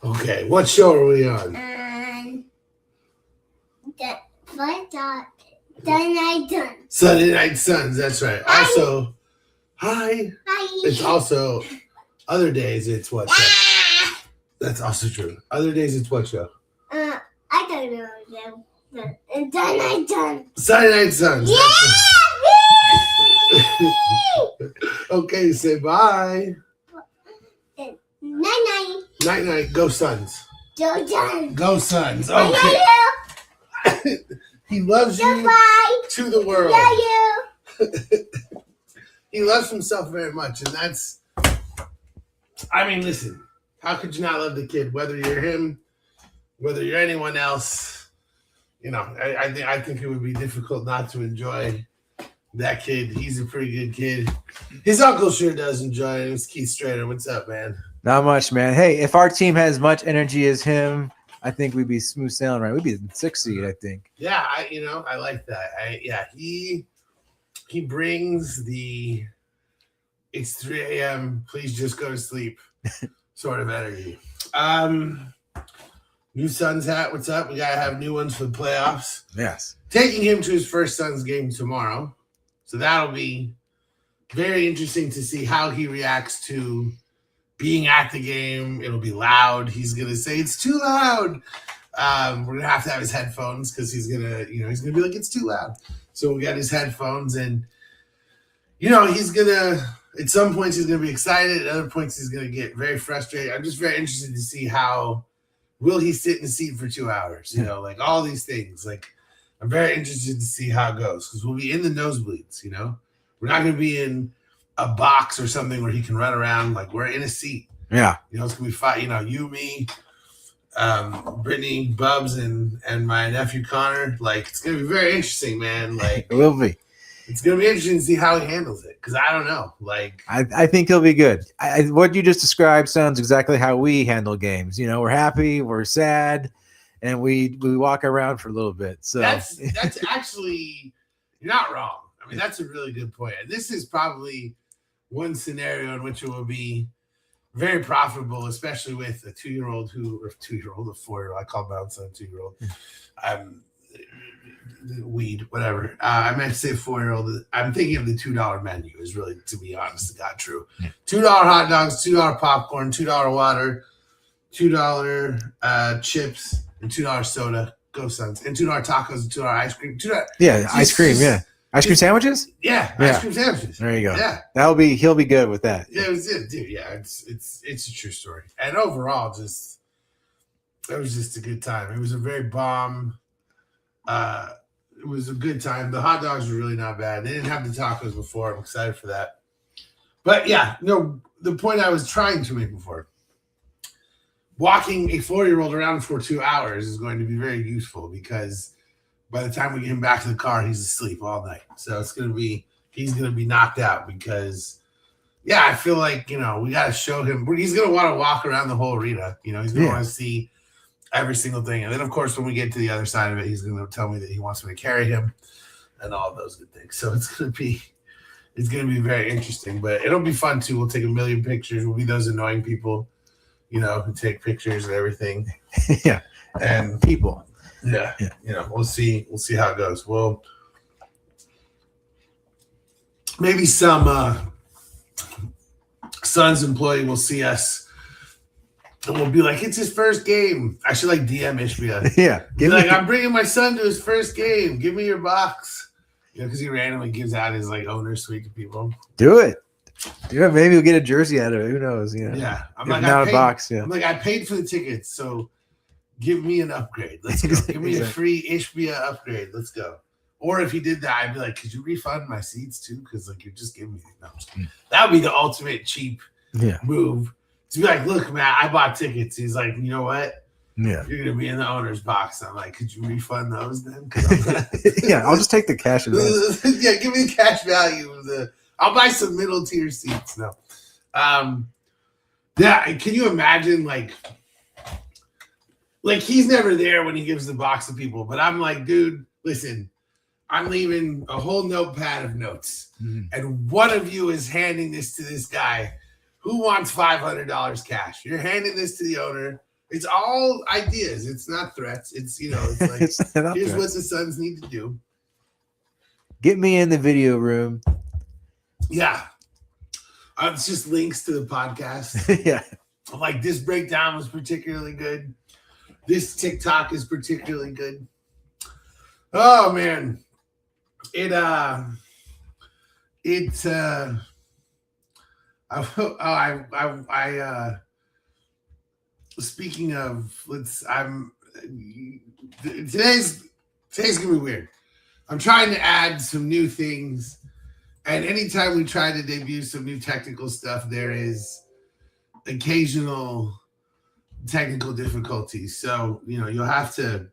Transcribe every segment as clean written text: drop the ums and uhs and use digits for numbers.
Okay, what show are we on? Sunday Night Suns. Sunday Night Suns, that's right. Hi. Also, hi. It's also, other days it's what show? That's also true. Other days it's what show? I don't know. Sunday Night Suns. Sunday Night Suns. Yeah! Okay, say bye. Night-night. Night-night. Go Suns. Go Suns. Go Suns. I Okay. love you. He loves you Goodbye. to the world. Love you. He loves himself very much, and that's. I mean, listen. How could you not love the kid? Whether you're him, whether you're anyone else, you know. I think it would be difficult not to enjoy that kid. He's a pretty good kid. His uncle sure does enjoy it. It's Keith Strader. What's up, man? Not much, man. Hey, if our team has as much energy as him, I think we'd be smooth sailing, right? We'd be in 6th seed, I think. Yeah, I like that. He brings the it's 3 a.m. Please just go to sleep sort of energy. New Suns hat. What's up? We gotta have new ones for the playoffs. Yes. Taking him to his first Suns game tomorrow, so that'll be very interesting to see how he reacts to being at the game. It'll be loud. He's gonna say it's too loud. We're gonna have to have his headphones because he's gonna be like, it's too loud. So we got his headphones, and he's gonna at some points he's gonna be excited, at other points he's gonna get very frustrated. I'm just very interested to see how will he sit in the seat for 2 hours. Like all these things. Like I'm very interested to see how it goes because we'll be in the nosebleeds. We're not gonna be in a box or something where he can run around. Like we're in a seat. Yeah. It's gonna be fun. You, me, Brittany, Bubs, and my nephew Connor. Like it's gonna be very interesting, man. Like It will be. it's gonna be interesting to see how he handles it because I don't know. Like I think he'll be good. What you just described sounds exactly how we handle games. We're happy, we're sad, and we walk around for a little bit. So that's actually you're not wrong. I mean, that's a really good point. And this is probably one scenario in which it will be very profitable, especially with a 2-year-old a 4-year-old. I call my own son a 2-year-old. Weed, whatever. I meant to say 4-year-old. I'm thinking of the $2 menu is really, to be honest, to God true. $2 hot dogs, $2 popcorn, $2 water, $2 chips, and $2 soda. Go Suns. And $2 tacos and $2 ice cream. ice cream, yeah. Ice cream sandwiches? Yeah, ice cream sandwiches. There you go. Yeah. He'll be good with that. Yeah, it was it, dude. Yeah, it's a true story. And overall, it was just a good time. It was a very bomb. It was a good time. The hot dogs were really not bad. They didn't have the tacos before. I'm excited for that. But yeah, the point I was trying to make before, walking a 4-year-old around for 2 hours is going to be very useful because by the time we get him back to the car, he's asleep all night. So he's going to be knocked out because, I feel like, we got to show him. He's going to want to walk around the whole arena. He's going to want to see every single thing. And then, of course, when we get to the other side of it, he's going to tell me that he wants me to carry him and all of those good things. So it's going to be very interesting. But it'll be fun, too. We'll take a million pictures. We'll be those annoying people, who take pictures and everything. Yeah. And people. Yeah. We'll see how it goes. Well, maybe some Suns employee will see us and we'll be like, it's his first game. I should DM Ishbia. Yeah. I'm bringing my son to his first game. Give me your box. Because he randomly gives out his owner suite to people. Do it. Maybe we'll get a jersey out of it. Who knows? Yeah. I'm like, not a box. Yeah. I'm like, I paid for the tickets, so give me an upgrade. Let's go. Give me a free Ishbia upgrade. Let's go. Or if he did that, I'd be like, could you refund my seats too? Because you're just giving me. No, that would be the ultimate cheap move. To be like, look, man, I bought tickets. He's like, you know what? Yeah. You're gonna be in the owner's box. I'm like, could you refund those then? I'll just take the cash advance. Yeah, give me the cash value of I'll buy some middle tier seats. No. Can you imagine like he's never there when he gives the box to people, but I'm like, dude, listen, I'm leaving a whole notepad of notes, and one of you is handing this to this guy who wants $500 cash. You're handing this to the owner It's all ideas. It's not threats. It's it's like It's not here's threats. what the Suns need to do. Get me in the video room. Yeah. It's just links to the podcast. Yeah. Like this breakdown was particularly good. This TikTok is particularly good. Oh man. Speaking of, today's gonna be weird. I'm trying to add some new things, and anytime we try to debut some new technical stuff, there is occasional technical difficulties. So you'll have to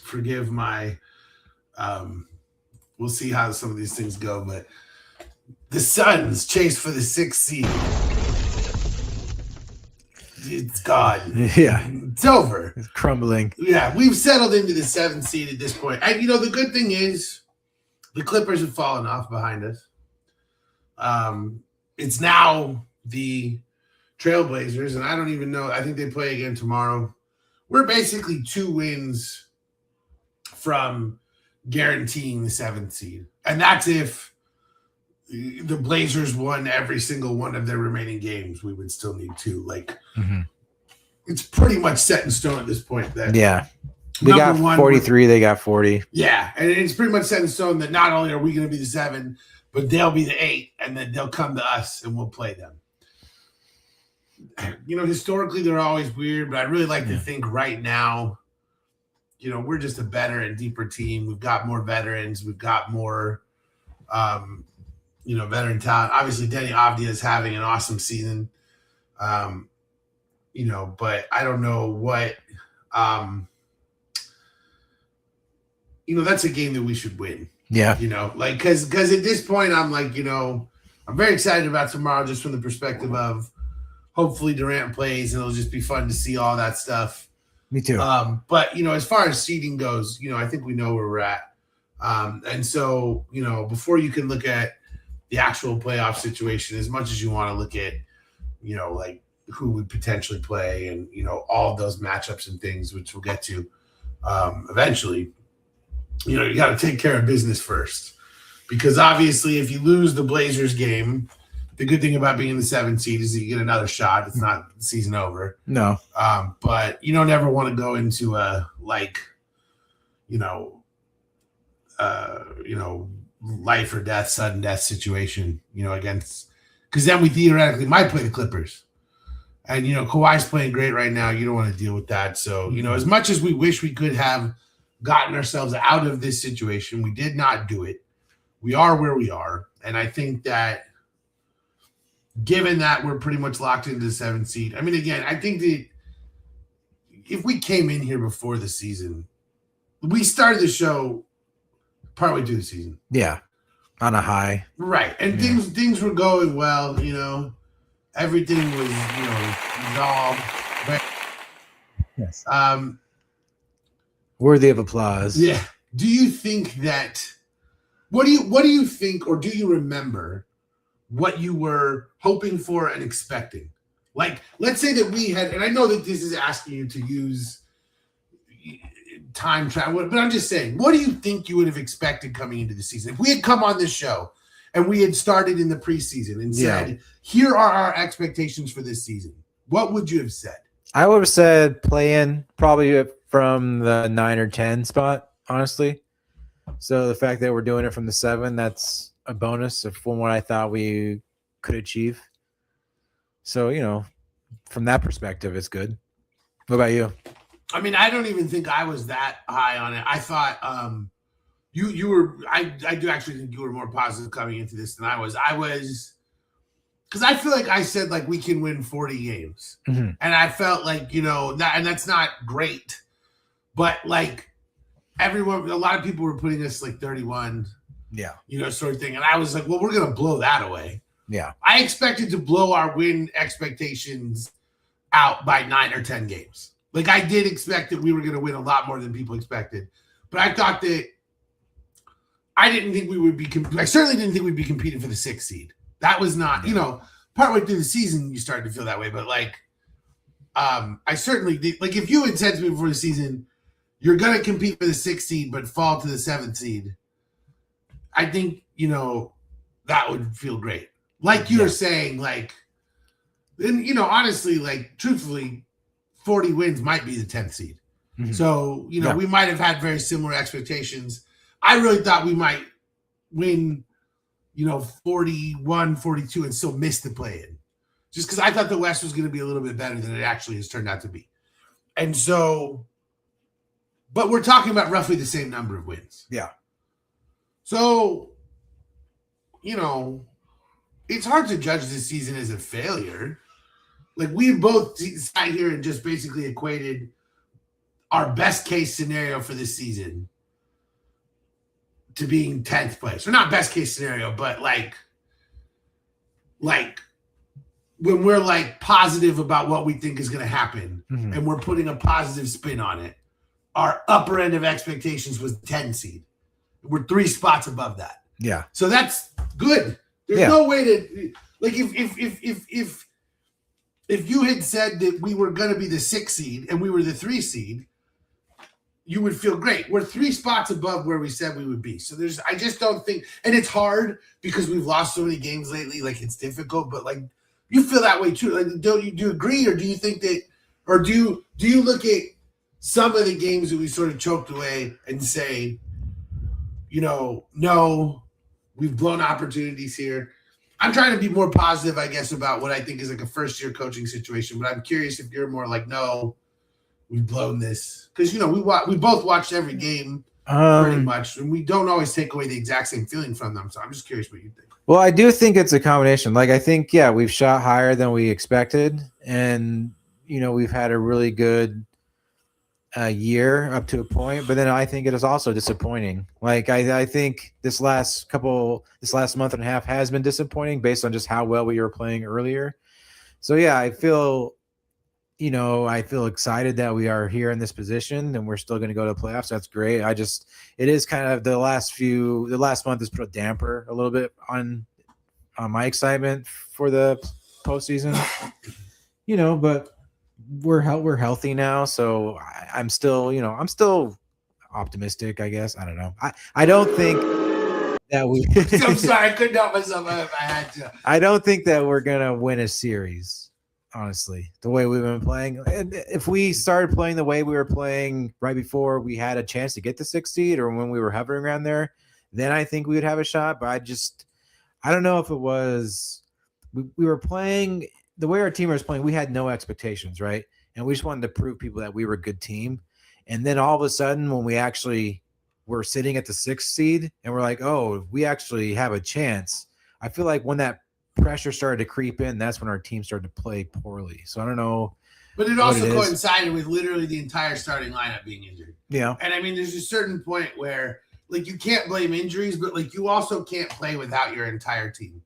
forgive my. We'll see how some of these things go, but the Suns chase for the 6th seed. It's gone. Yeah. It's over. It's crumbling. Yeah, we've settled into the 7th seed at this point. And the good thing is the Clippers have fallen off behind us. It's now the Trailblazers, and I don't even know. I think they play again tomorrow. We're basically 2 wins from guaranteeing the 7th seed. And that's if the Blazers won every single one of their remaining games. We would still need 2. It's pretty much set in stone at this point. That Yeah. We got 43. They got 40. Yeah, and it's pretty much set in stone that not only are we going to be the 7, but they'll be the 8, and then they'll come to us and we'll play them. Historically they're always weird, but I really like to think right now, we're just a better and deeper team. We've got more veterans. We've got more, veteran talent. Obviously, Denny Avdia is having an awesome season. But I don't know what. That's a game that we should win. Yeah. Because at this point, I'm like, I'm very excited about tomorrow just from the perspective of hopefully Durant plays and it'll just be fun to see all that stuff. Me too. But as far as seeding goes, I think we know where we're at. And so, before you can look at the actual playoff situation, as much as you want to look at, like who would potentially play and, all of those matchups and things, which we'll get to eventually, you got to take care of business first. Because obviously, if you lose the Blazers game, the good thing about being in the 7th seed is that you get another shot. It's not the season over. No. But you don't ever want to go into a life or death, sudden death situation, against, because then we theoretically might play the Clippers. And, Kawhi's playing great right now. You don't want to deal with that. So, as much as we wish we could have gotten ourselves out of this situation, we did not do it. We are where we are. And I think that given that we're pretty much locked into the 7th seed, I mean, again, I think that if we came in here before the season, we started the show partway through the season. Yeah. On a high. Right. And things were going well, everything was, resolved. But, yes. Worthy of applause. Yeah. Do you think that, what do you think, or do you remember what you were hoping for and expecting? Like, let's say that we had, and I know that this is asking you to use time travel, but I'm just saying, what do you think you would have expected coming into the season? If we had come on this show and we had started in the preseason and said, here are our expectations for this season, what would you have said? I would have said play in probably from the 9 or 10 spot, honestly. So the fact that we're doing it from the 7, that's a bonus from what I thought we could achieve. So, from that perspective, it's good. What about you? I mean, I don't even think I was that high on it. I thought you were. I do actually think you were more positive coming into this than I was. Because I feel like I said like we can win 40 games, and I felt like and that's not great, but like a lot of people were putting us like 31, sort of thing, and I was like, well, we're gonna blow that away. Yeah, I expected to blow our win expectations out by 9 or 10 games. Like I did expect that we were going to win a lot more than people expected, but I thought that I didn't think we would be. I certainly didn't think we'd be competing for the 6th seed. That was not, partway through the season you started to feel that way, but like, I certainly did. Like, if you had said to me before the season, you're going to compete for the 6th seed but fall to the 7th seed, I think, that would feel great. Like you were saying, like, and, honestly, like, truthfully, 40 wins might be the 10th seed. Mhm. So, we might have had very similar expectations. I really thought we might win, 41, 42 and still miss the play-in. Just because I thought the West was going to be a little bit better than it actually has turned out to be. And so, but we're talking about roughly the same number of wins. Yeah. So, it's hard to judge this season as a failure. Like, we both sat here and just basically equated our best case scenario for this season to being 10th place. Or not best case scenario, but like when we're like positive about what we think is going to happen and we're putting a positive spin on it, our upper end of expectations was 10 seed. We're 3 spots above that. Yeah. So that's good. There's no way to, like, if you had said that we were going to be the 6th seed and we were the 3 seed, you would feel great. We're 3 spots above where we said we would be. So I just don't think, and it's hard because we've lost so many games lately. Like, it's difficult, but like, you feel that way too. Like, do you agree, or do you think that, or do you look at some of the games that we sort of choked away and say, no, we've blown opportunities here? I'm trying to be more positive, I guess, about what I think is like a first-year coaching situation, but I'm curious if you're more like, no, we've blown this. Because, we both watched every game pretty much, and we don't always take away the exact same feeling from them. So I'm just curious what you think. Well, I do think it's a combination. Like, I think, we've shot higher than we expected, and, we've had a really good year up to a point, but then I think it is also disappointing. Like, I think this last month and a half has been disappointing based on just how well we were playing earlier. So I feel excited that we are here in this position and we're still going to go to the playoffs. That's great. It is kind of the last month has put a damper a little bit on my excitement for the postseason, but we're healthy now. So I'm still optimistic, I guess. I don't know. I don't think that we, I'm sorry. I couldn't help myself. I had to. I don't think that we're going to win a series. Honestly, the way we've been playing, and if we started playing the way we were playing right before we had a chance to get the 6th seed, or when we were hovering around there, then I think we would have a shot. But I don't know if it was we were playing the way our team was playing. We had no expectations, right? And we just wanted to prove people that we were a good team. And then all of a sudden, when we actually were sitting at the 6th seed, and we're like, oh, we actually have a chance. I feel like when that pressure started to creep in, that's when our team started to play poorly. So I don't know. But it also coincided with literally the entire starting lineup being injured. Yeah. And I mean, there's a certain point where, like, you can't blame injuries, but like, you also can't play without your entire team.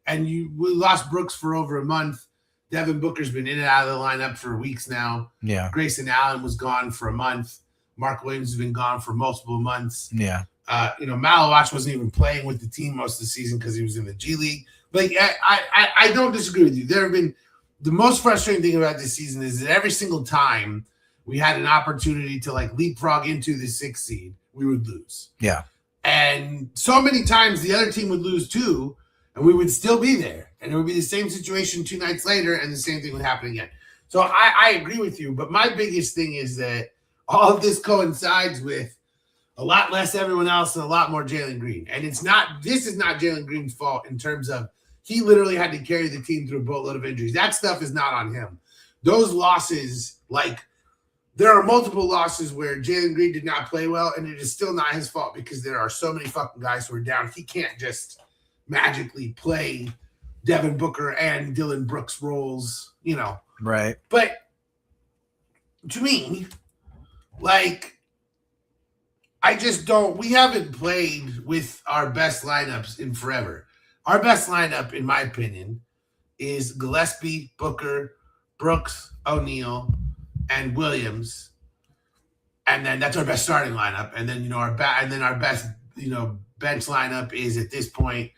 And we lost Brooks for over a month. Devin Booker's been in and out of the lineup for weeks now. Yeah. Grayson Allen was gone for a month. Mark Williams has been gone for multiple months. Yeah. Malawach wasn't even playing with the team most of the season because he was in the G League. Like, I don't disagree with you. There have been the most frustrating thing about this season is that every single time we had an opportunity to like leapfrog into the 6th seed, we would lose. Yeah. And so many times the other team would lose too, and we would still be there. And it would be the same situation 2 nights later, and the same thing would happen again. So I agree with you. But my biggest thing is that all of this coincides with a lot less everyone else and a lot more Jalen Green. And this is not Jalen Green's fault in terms of he literally had to carry the team through a boatload of injuries. That stuff is not on him. Those losses, like, there are multiple losses where Jalen Green did not play well, and it is still not his fault because there are so many fucking guys who are down. He can't just magically play Devin Booker and Dylan Brooks roles, Right. But to me, like, I just don't – we haven't played with our best lineups in forever. Our best lineup, in my opinion, is Gillespie, Booker, Brooks, O'Neal, and Williams. And then that's our best starting lineup. And then, our best, bench lineup is at this point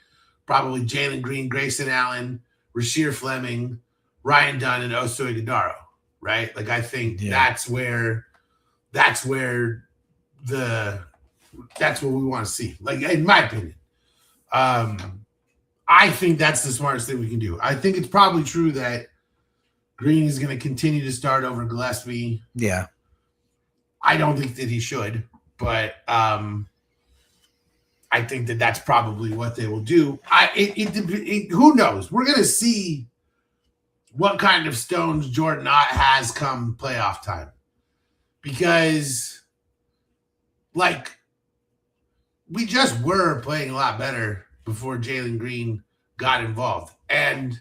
probably Jalen Green, Grayson Allen, Rasheer Fleming, Ryan Dunn, and Oso Ighodaro, right? Like I think Yeah. that's where that's what we want to see. Like in my opinion, I think that's the smartest thing we can do. I think it's probably true that Green is going to continue to start over Gillespie. Yeah. I don't think that he should, but I think that that's probably what they will do. Who knows? We're going to see what kind of stones Jordan Ott has come playoff time. Because, like, we just were playing a lot better before Jalen Green got involved. And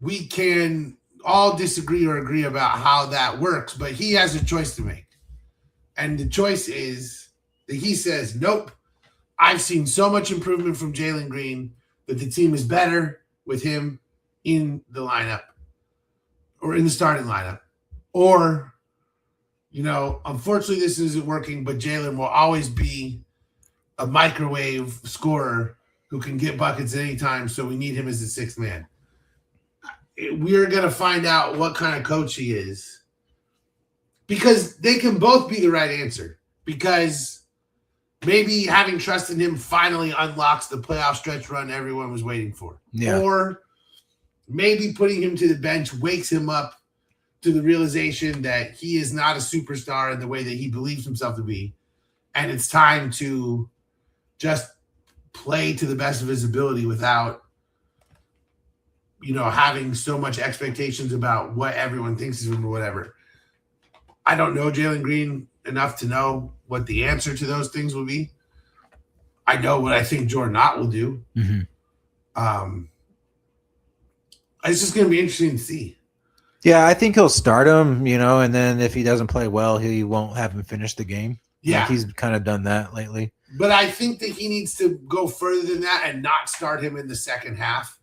we can all disagree or agree about how that works, but he has a choice to make. And the choice is that he says, nope, I've seen so much improvement from Jalen Green that the team is better with him in the lineup or in the starting lineup. Or, you know, unfortunately this isn't working, but Jalen will always be a microwave scorer who can get buckets at any time, so we need him as the sixth man. We're going to find out what kind of coach he is because they can both be the right answer because maybe having trust in him finally unlocks the playoff stretch run everyone was waiting for. Yeah. Or maybe putting him to the bench wakes him up to the realization that he is not a superstar in the way that he believes himself to be. And it's time to just play to the best of his ability without, you know, having so much expectations about what everyone thinks of him or whatever. I don't know Jalen Green enough to know what the answer to those things will be. I know what I think Jordan Ott will do. Mm-hmm. It's just going to be interesting to see. Yeah, I think he'll start him, you know, and then if he doesn't play well, he won't have him finish the game. Yeah. Like he's kind of done that lately. But I think that he needs to go further than that and not start him in the second half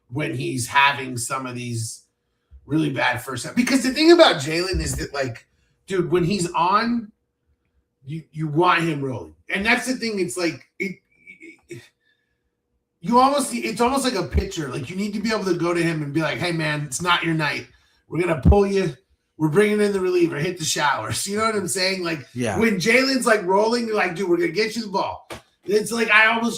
when he's having some of these really bad first half. Because the thing about Jalen is that, like, dude, when he's on, you want him rolling. And that's the thing. It's like it's almost like a pitcher. Like you need to be able to go to him and be like, hey man, it's not your night. We're going to pull you. We're bringing in the reliever, hit the showers. You know what I'm saying? Like when Jalen's like rolling, you're like, dude, we're going to get you the ball. It's like,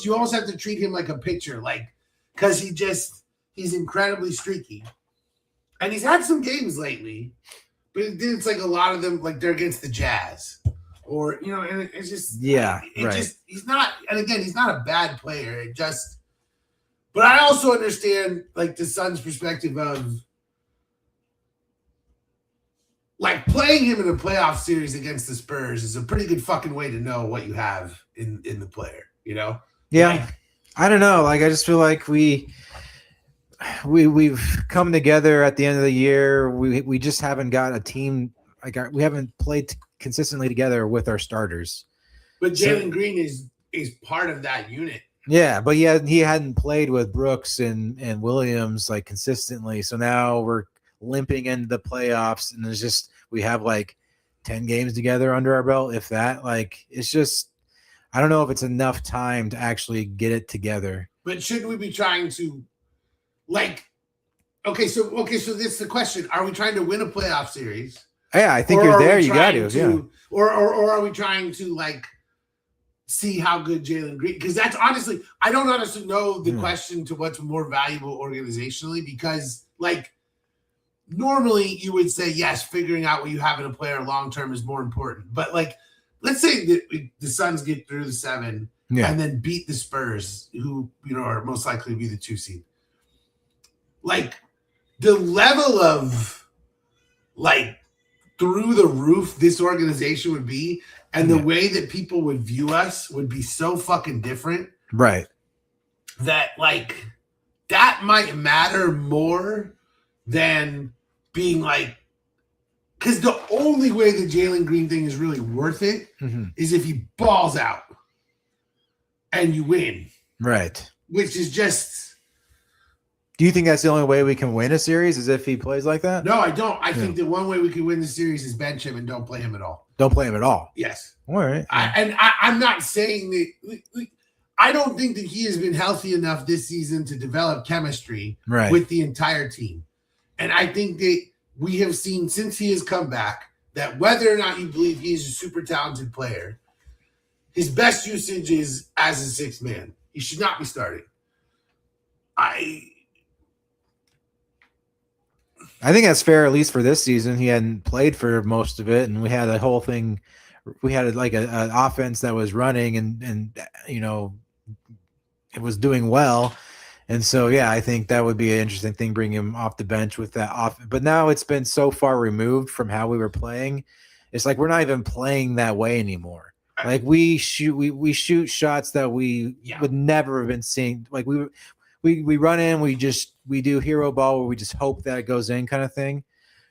you almost have to treat him like a pitcher. Like, cause he's incredibly streaky and he's had some games lately, but it's like a lot of them, like they're against the Jazz or, you know, and it's just, he's not, and again, he's not a bad player. But I also understand like the Suns' perspective of like playing him in a playoff series against the Spurs is a pretty good fucking way to know what you have in the player, you know? Yeah. Like, I don't know. Like, I just feel like we've come together at the end of the year. We just haven't got a team. Like we haven't played consistently together with our starters. But Jalen Green is part of that unit. Yeah, but he hadn't played with Brooks and Williams like consistently. So now we're limping into the playoffs, and it's just we have like 10 games together under our belt, if that. Like it's just I don't know if it's enough time to actually get it together. But shouldn't we be trying to like so this is the question. Are we trying to win a playoff series? Yeah, I think you're there. You got to. Yeah. Or are we trying to like see how good Jalen Green? Because that's honestly, I don't honestly know the question to what's more valuable organizationally. Because like normally you would say yes, figuring out what you have in a player long term is more important. But like, let's say that the Suns get through the 7 and then beat the Spurs, who are most likely to be the 2 seed. Like the level of like through the roof this organization would be, and the way that people would view us would be so fucking different. Right. That like that might matter more than being like, because the only way the Jalen Green thing is really worth it is if he balls out and you win. Right. Which is just. Do you think that's the only way we can win a series is if he plays like that? No, I don't. I think the one way we can win the series is bench him and don't play him at all. Don't play him at all. Yes. All right. I'm not saying that. I don't think that he has been healthy enough this season to develop chemistry with the entire team. And I think that we have seen since he has come back that whether or not you believe he's a super talented player, his best usage is as a sixth man. He should not be starting. I think that's fair, at least for this season. He hadn't played for most of it, and we had a whole thing. We had like an offense that was running, and you know, it was doing well. And so, yeah, I think that would be an interesting thing, bring him off the bench with that off. But now it's been so far removed from how we were playing. It's like we're not even playing that way anymore. Like we shoot shots that we would never have been seeing. Like we run in, we do hero ball where we just hope that it goes in, kind of thing.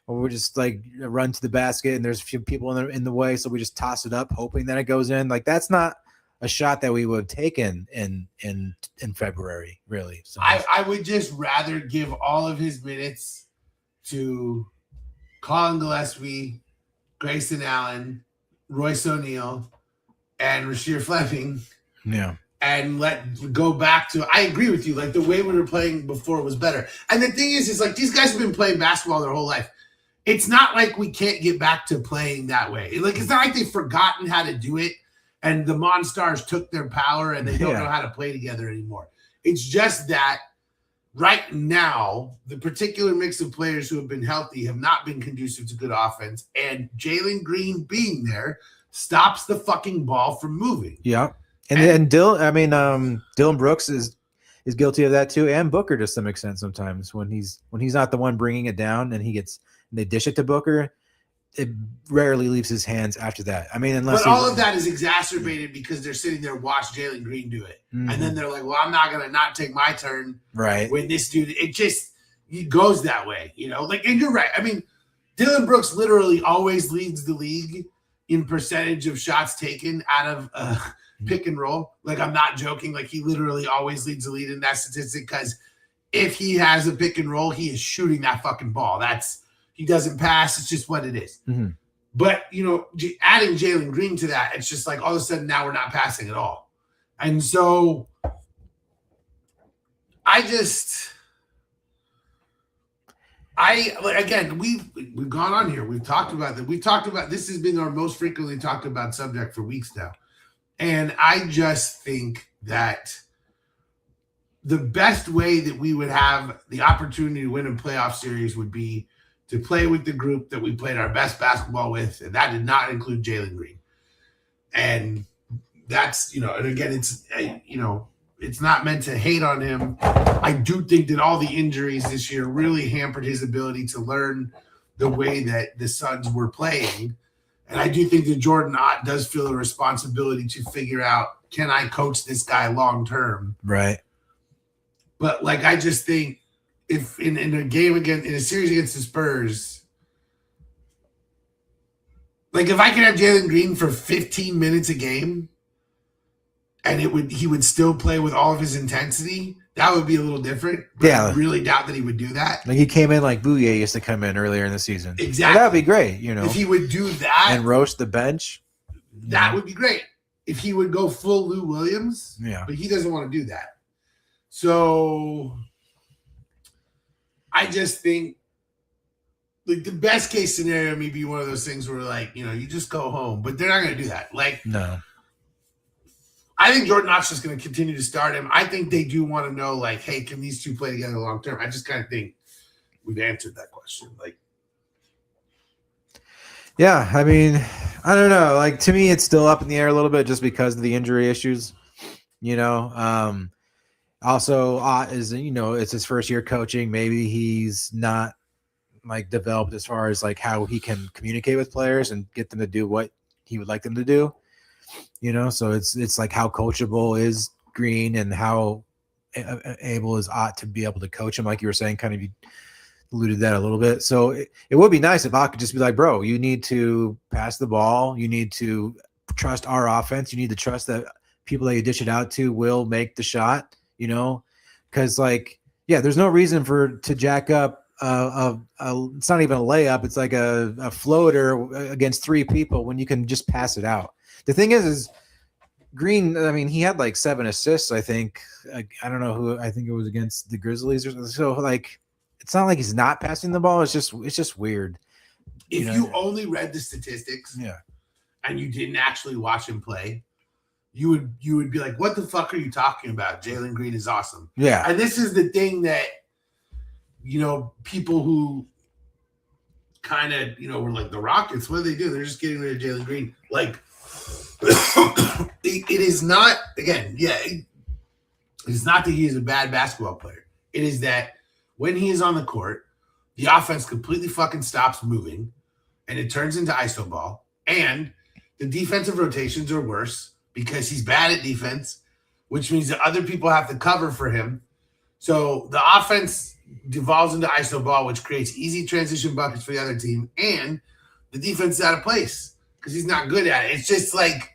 Or we just like run to the basket and there's a few people in the way, so we just toss it up hoping that it goes in. Like that's not a shot that we would have taken in February, really. So I would just rather give all of his minutes to Colin Gillespie, Grayson Allen, Royce O'Neal, and Rasheer Fleming. Yeah. And go back to, I agree with you. Like the way we were playing before was better. And the thing is like these guys have been playing basketball their whole life. It's not like we can't get back to playing that way. Like it's not like they've forgotten how to do it and the Monstars took their power and they don't know how to play together anymore. It's just that right now, the particular mix of players who have been healthy have not been conducive to good offense. And Jalen Green being there stops the fucking ball from moving. Yeah. And Dylan Brooks is guilty of that too, and Booker to some extent sometimes when he's not the one bringing it down and they dish it to Booker, it rarely leaves his hands after that. I mean, unless but all of that is exacerbated because they're sitting there watch Jalen Green do it, and then they're like, "Well, I'm not gonna not take my turn." Right. When this dude, it goes that way, you know. Like, and you're right. I mean, Dylan Brooks literally always leads the league in percentage of shots taken out of pick and roll. Like, I'm not joking. Like, he literally always leads the lead in that statistic because if he has a pick and roll, he is shooting that fucking ball. He doesn't pass. It's just what it is. Mm-hmm. But, you know, adding Jalen Green to that, it's just like all of a sudden now we're not passing at all. And so again, we've gone on here. We've talked about that. We've talked about this has been our most frequently talked about subject for weeks now. And I just think that the best way that we would have the opportunity to win a playoff series would be to play with the group that we played our best basketball with, and that did not include Jalen Green. And that's, and again, it's not meant to hate on him. I do think that all the injuries this year really hampered his ability to learn the way that the Suns were playing. And I do think that Jordan Ott does feel a responsibility to figure out, can I coach this guy long term? Right. But I just think if in a series against the Spurs, if I could have Jalen Green for 15 minutes a game and he would still play with all of his intensity, that would be a little different. But I really doubt that he would do that. Like he came in like Bouye used to come in earlier in the season. Exactly. That would be great, If he would do that and roast the bench, that would be great. If he would go full Lou Williams, but he doesn't want to do that. So I just think the best case scenario may be one of those things where you just go home, but they're not going to do that. No. I think Jordan Ott's just going to continue to start him. I think they do want to know, hey, can these two play together long term? I just kind of think we've answered that question. Yeah, I mean, I don't know. To me, it's still up in the air a little bit just because of the injury issues. Also, Ott is, it's his first year coaching. Maybe he's not developed as far as how he can communicate with players and get them to do what he would like them to do. So it's how coachable is Green and how able is Ott to be able to coach him, like you were saying, kind of you alluded that a little bit. So it would be nice if Ott could just be like, bro, you need to pass the ball. You need to trust our offense. You need to trust that people that you dish it out to will make the shot, because there's no reason to jack up it's not even a layup. It's like a floater against three people when you can just pass it out. The thing is Green, I mean, he had 7 assists, I think. I don't know who, I think it was against the Grizzlies. So it's not like he's not passing the ball. It's just weird. If you only read the statistics, Yeah. and you didn't actually watch him play, you would be like, "What the fuck are you talking about? Jalen Green is awesome." Yeah. And this is the thing that people who kind of were like the Rockets. What do they do? They're just getting rid of Jalen Green. Like it is not. Again, yeah, it's not that he is a bad basketball player. It is that when he is on the court, the offense completely fucking stops moving, and it turns into iso ball. And the defensive rotations are worse because he's bad at defense, which means that other people have to cover for him. So the offense devolves into iso ball, which creates easy transition buckets for the other team, and the defense is out of place because he's not good at it. It's just like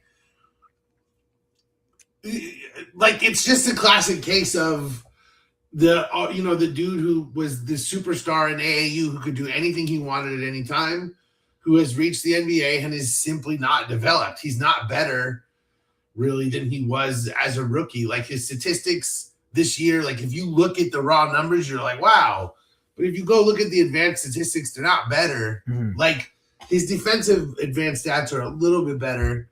it's just a classic case of the dude who was the superstar in AAU who could do anything he wanted at any time, who has reached the NBA and is simply not developed. He's not better really than he was as a rookie. Like his statistics this year, like if you look at the raw numbers, you're like, wow. But if you go look at the advanced statistics, they're not better. Mhm. Like his defensive advanced stats are a little bit better.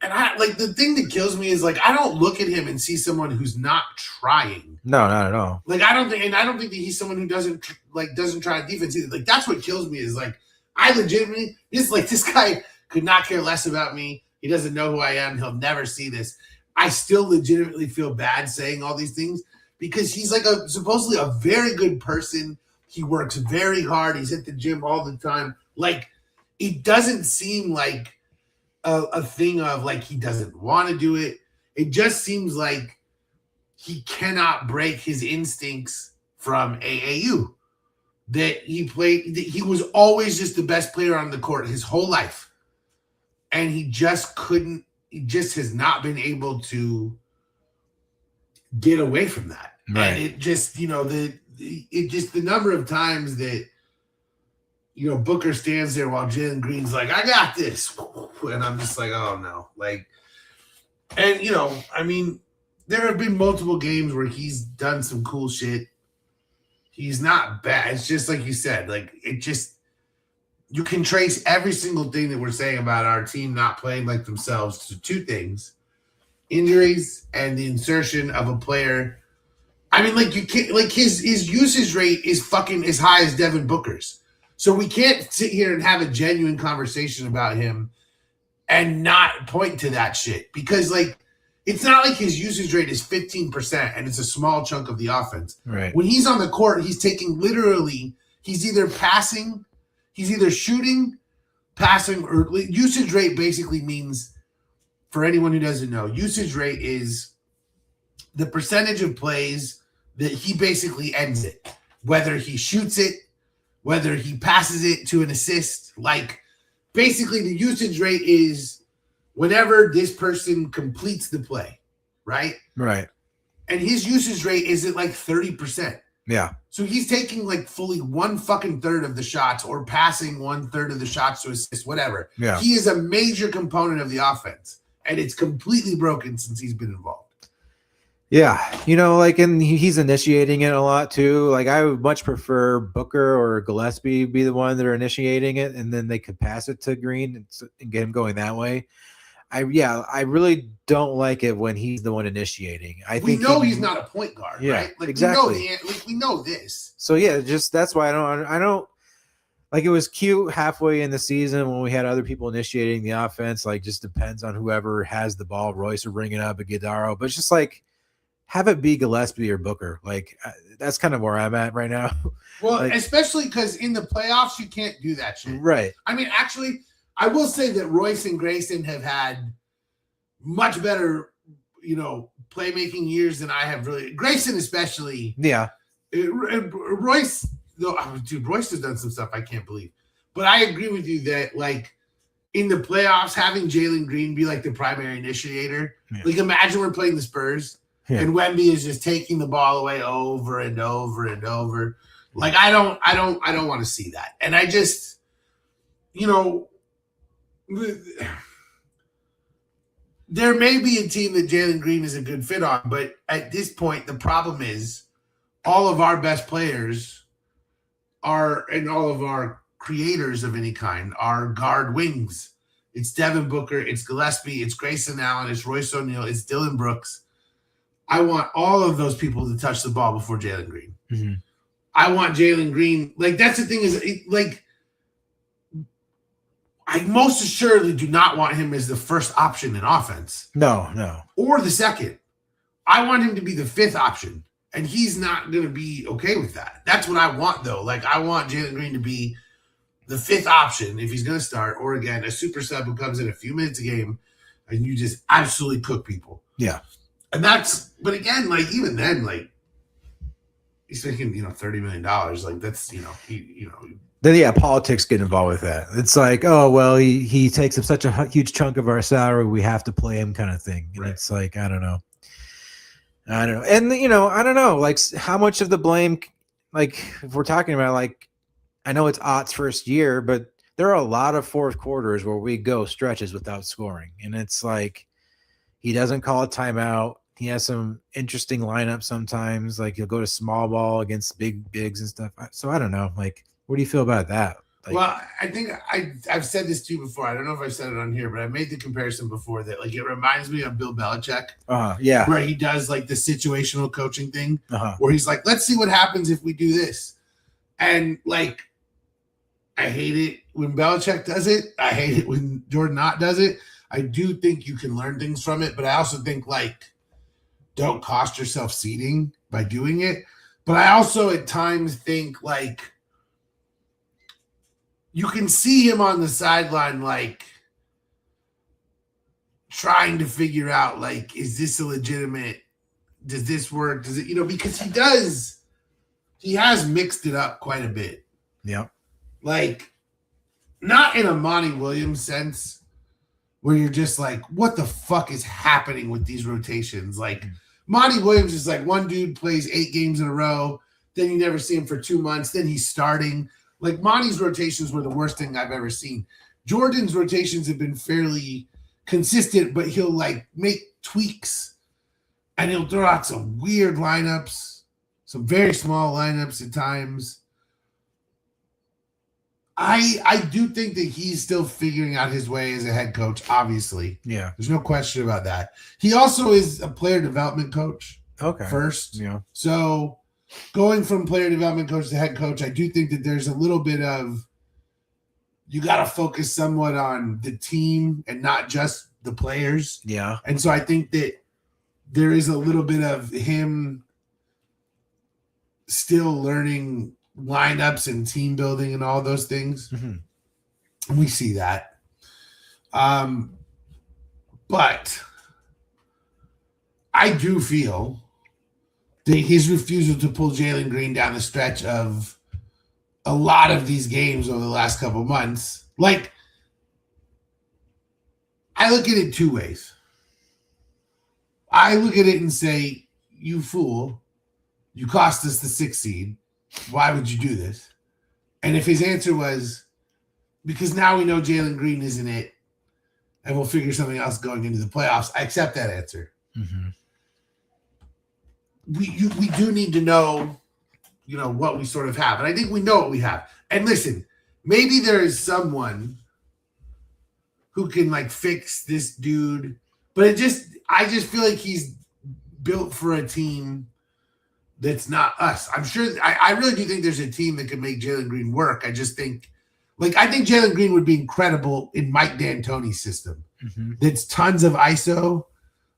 And the thing that kills me is I don't look at him and see someone who's not trying. No, not at all. I don't think that he's someone who doesn't try defense either. That's what kills me is I legitimately this guy could not care less about me. He doesn't know who I am. He'll never see this. I still legitimately feel bad saying all these things because he's supposedly a very good person. He works very hard. He's at the gym all the time. It doesn't seem like a thing of he doesn't want to do it. It just seems like he cannot break his instincts from AAU. That he was always just the best player on the court his whole life. And he just has not been able to get away from that. Right. And it just, the number of times that, Booker stands there while Jalen Green's like, I got this. And I'm just like, oh no. There have been multiple games where he's done some cool shit. He's not bad. It's just like you said, you can trace every single thing that we're saying about our team not playing like themselves to two things: injuries and the insertion of a player. You can't, his usage rate is fucking as high as Devin Booker's. So we can't sit here and have a genuine conversation about him and not point to that shit because it's not like his usage rate is 15% and it's a small chunk of the offense. Right. When he's on the court, he's taking he's either passing, he's either shooting, passing, or usage rate basically means, for anyone who doesn't know, usage rate is the percentage of plays that he basically ends it. Whether he shoots it, whether he passes it to an assist, basically the usage rate is whenever this person completes the play, right? Right. And his usage rate is at 30%. Yeah. So he's taking fully 1/3 of the shots or passing 1/3 of the shots to assist, whatever. Yeah. He is a major component of the offense, and it's completely broken since he's been involved. Yeah, and he's initiating it a lot too. I would much prefer Booker or Gillespie be the one that are initiating it, and then they could pass it to Green and get him going that way. I really don't like it when he's the one initiating. We know he's not a point guard, right? Exactly. We know this. So yeah, just that's why I don't it was cute halfway in the season when we had other people initiating the offense. Just depends on whoever has the ball. Royce will bring it up, Guidaro, but it's just have it be Gillespie or Booker. That's kind of where I'm at right now. Well, especially because in the playoffs, you can't do that shit. Right. Actually, I will say that Royce and Grayson have had much better, playmaking years than I have really. Grayson especially. Yeah. Royce, Royce has done some stuff I can't believe. But I agree with you that, in the playoffs, having Jalen Green be the primary initiator. Yeah. Imagine we're playing the Spurs. Yeah. And Wemby is just taking the ball away over and over and over. I don't want to see that. And I just, there may be a team that Jalen Green is a good fit on, but at this point, the problem is all of our best players and all of our creators of any kind are guard wings. It's Devin Booker, it's Gillespie, it's Grayson Allen, it's Royce O'Neal, it's Dylan Brooks. I want all of those people to touch the ball before Jalen Green. Mm-hmm. I want Jalen Green. Like, that's the thing is, I most assuredly do not want him as the first option in offense. No. Or the second. I want him to be the fifth option. And he's not going to be okay with that. That's what I want, though. Like, I want Jalen Green to be the fifth option if he's going to start. Or, again, a super sub who comes in a few minutes a game and you just absolutely cook people. Yeah. And that's, but again, like, even then, like, he's making, $30 million. Like, that's, Then yeah, politics get involved with that. It's like, oh well, he takes up such a huge chunk of our salary, we have to play him, kind of thing. And Right. It's like, I don't know, and I don't know, like how much of the blame, like if we're talking about, like, I know it's Ott's first year, but there are a lot of fourth quarters where we go stretches without scoring, and it's like he doesn't call a timeout. He has some interesting lineups sometimes, like he'll go to small ball against bigs and stuff. So I don't know, like. What do you feel about that? Like, well, I think I've said this to you before. I don't know if I've said it on here, but I made the comparison before that, like, it reminds me of Bill Belichick, yeah, where he does like the situational coaching thing, uh-huh. where he's like, let's see what happens if we do this. And like, I hate it when Belichick does it. I hate it when Jordan Ott does it. I do think you can learn things from it, but I also think, like, don't cost yourself seeding by doing it. But I also at times think, like, you can see him on the sideline, like, trying to figure out, like, is this a legitimate, does this work? Does it, because he has mixed it up quite a bit. Yeah. Like, not in a Monty Williams sense, where you're just like, what the fuck is happening with these rotations? Like, Monty Williams is like, one dude plays 8 games in a row, then you never see him for 2 months, then he's starting. Like, Monty's rotations were the worst thing I've ever seen. Jordan's rotations have been fairly consistent, but he'll, like, make tweaks, and he'll throw out some weird lineups, some very small lineups at times. I do think that he's still figuring out his way as a head coach, obviously. Yeah. There's no question about that. He also is a player development coach first. Yeah. So going from player development coach to head coach, I do think that there's a little bit of, you got to focus somewhat on the team and not just the players. Yeah. And so I think that there is a little bit of him still learning lineups and team building and all those things. Mm-hmm. We see that. But I do feel that his refusal to pull Jalen Green down the stretch of a lot of these games over the last couple months, like, I look at it 2 ways. I look at it and say, you fool, you cost us the 6th seed. Why would you do this? And if his answer was, because now we know Jalen Green isn't it, and we'll figure something else going into the playoffs, I accept that answer. Mm-hmm. We do need to know, what we sort of have. And I think we know what we have. And listen, maybe there is someone who can, like, fix this dude, but I just feel like he's built for a team that's not us. I'm sure, I really do think there's a team that could make Jalen Green work. I just think, I think Jalen Green would be incredible in Mike D'Antoni's system. Mm-hmm. That's tons of ISO.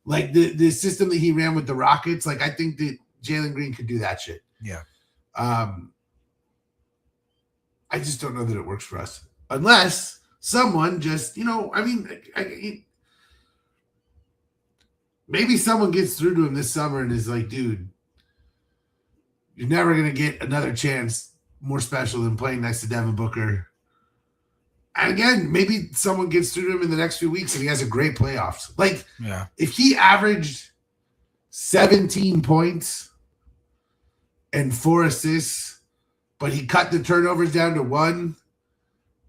Like, the system that he ran with the Rockets, like, I think that Jalen Green could do that shit. Yeah. I just don't know that it works for us. Unless someone just, maybe someone gets through to him this summer and is like, dude, you're never going to get another chance more special than playing next to Devin Booker. And again, maybe someone gets through to him in the next few weeks and he has a great playoffs. Like, Yeah. if he averaged 17 points and 4 assists, but he cut the turnovers down to 1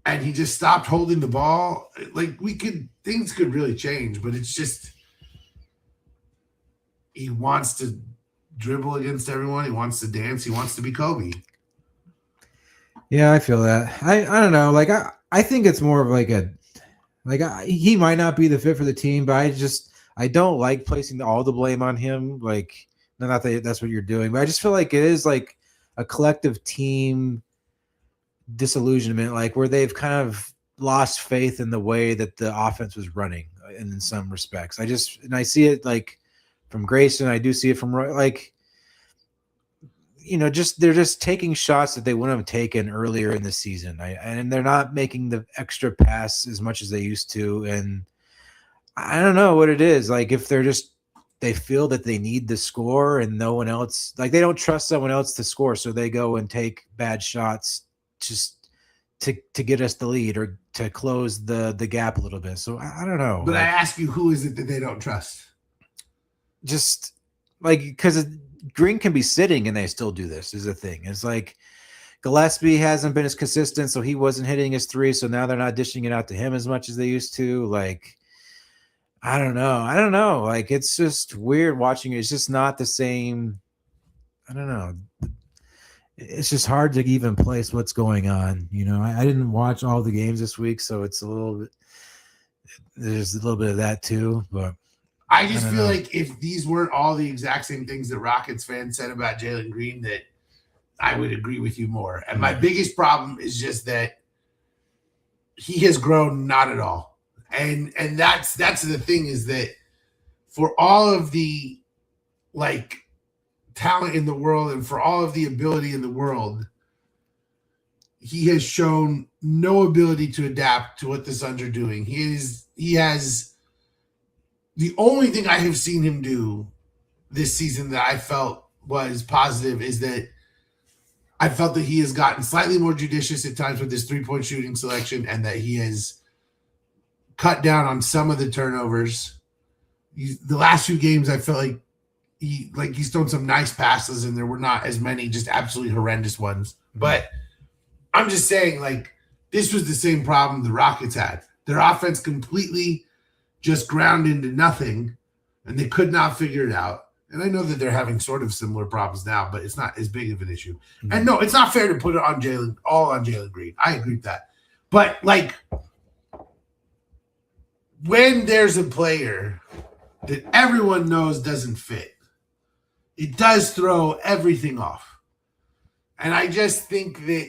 and he just stopped holding the ball, like, things could really change. But it's just, he wants to dribble against everyone. He wants to dance. He wants to be Kobe. Yeah, I feel that. I don't know. Like I think it's more of like he might not be the fit for the team, but I don't like placing all the blame on him. Like, not that that's what you're doing, but I just feel like it is like a collective team disillusionment, like where they've kind of lost faith in the way that the offense was running in some respects. I see it like from Grayson. I do see it from like, they're just taking shots that they wouldn't have taken earlier in the season. And they're not making the extra pass as much as they used to. And I don't know what it is. Like if they feel that they need the score and no one else, like they don't trust someone else to score. So they go and take bad shots just to get us the lead or to close the gap a little bit. So I don't know. But I ask you, who is it that they don't trust? Just like, because Green can be sitting and they still do this is the thing. It's like Gillespie hasn't been as consistent, so he wasn't hitting his three. So now they're not dishing it out to him as much as they used to. Like, I don't know. Like, it's just weird watching it. It's just not the same. I don't know. It's just hard to even place what's going on. I didn't watch all the games this week, so it's there's a little bit of that too, but I just feel like if these weren't all the exact same things that Rockets fans said about Jalen Green, that I would agree with you more. And my biggest problem is just that he has grown not at all. And that's the thing, is that for all of the like talent in the world and for all of the ability in the world, he has shown no ability to adapt to what the Suns are doing. He has the only thing I have seen him do this season that I felt was positive is that I felt that he has gotten slightly more judicious at times with his three-point shooting selection, and that he has cut down on some of the turnovers. The last few games, I felt like he's thrown some nice passes, and there were not as many just absolutely horrendous ones. But I'm just saying, like, this was the same problem the Rockets had. Their offense completely just ground into nothing, and they could not figure it out. And I know that they're having sort of similar problems now, but it's not as big of an issue. Mm-hmm. And no, it's not fair to put it on Jalen Green. I agree with that. But like, when there's a player that everyone knows doesn't fit, it does throw everything off. And I just think that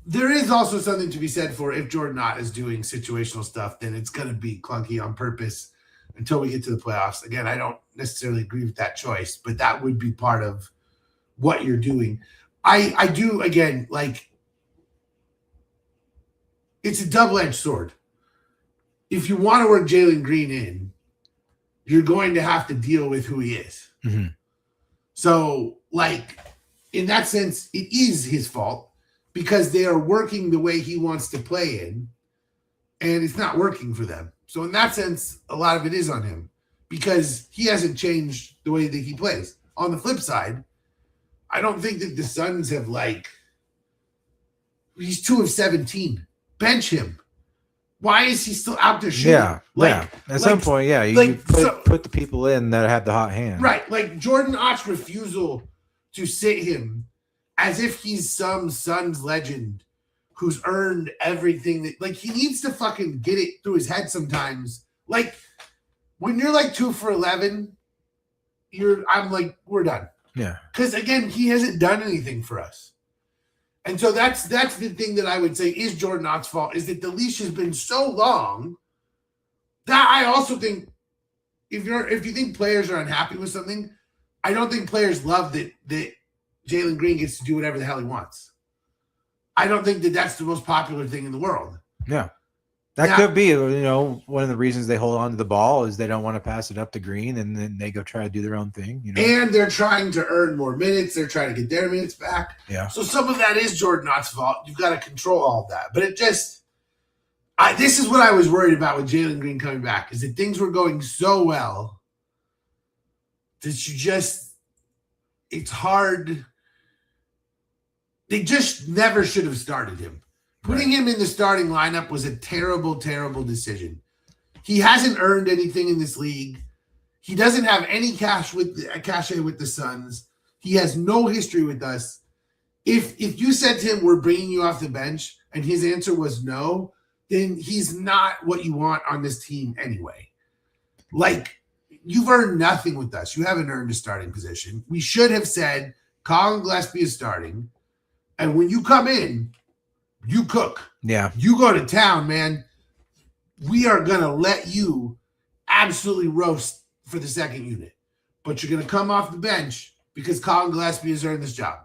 there is also something to be said for, if Jordan Knott is doing situational stuff, then it's going to be clunky on purpose until we get to the playoffs. Again, I don't necessarily agree with that choice, but that would be part of what you're doing. I do, again, like, it's a double-edged sword. If you want to work Jalen Green in, you're going to have to deal with who he is. Mm-hmm. So, like, in that sense, it is his fault, because they are working the way he wants to play in, and it's not working for them. So in that sense, a lot of it is on him, because he hasn't changed the way that he plays. On the flip side, I don't think that the Suns have, like, he's 2 of 17. Bench him. Why is he still out there shooting? Yeah. At some point, you put the people in that have the hot hand. Right. Like Jordan Ott's refusal to sit him as if he's some Suns legend who's earned everything that, like, he needs to fucking get it through his head sometimes. Like, when you're like 2 for 11, I'm like, we're done. Yeah. Because again, he hasn't done anything for us. And so that's the thing that I would say is Jordan Knott's fault, is that the leash has been so long that I also think if you think players are unhappy with something, I don't think players love that Jalen Green gets to do whatever the hell he wants. I don't think that that's the most popular thing in the world. Yeah. That could be, one of the reasons they hold on to the ball is they don't want to pass it up to Green, and then they go try to do their own thing. And they're trying to earn more minutes. They're trying to get their minutes back. Yeah. So some of that is Jordan Knott's fault. You've got to control all of that. But it just this is what I was worried about with Jalen Green coming back, is that things were going so well that it's hard. They just never should have started him. Putting him in the starting lineup was a terrible, terrible decision. He hasn't earned anything in this league. He doesn't have any cachet with the Suns. He has no history with us. If you said to him, we're bringing you off the bench, and his answer was no, then he's not what you want on this team anyway. Like, you've earned nothing with us. You haven't earned a starting position. We should have said Colin Gillespie is starting, and when you come in, you cook. Yeah. You go to town, man. We are going to let you absolutely roast for the second unit, but you're going to come off the bench because Colin Gillespie has earned this job.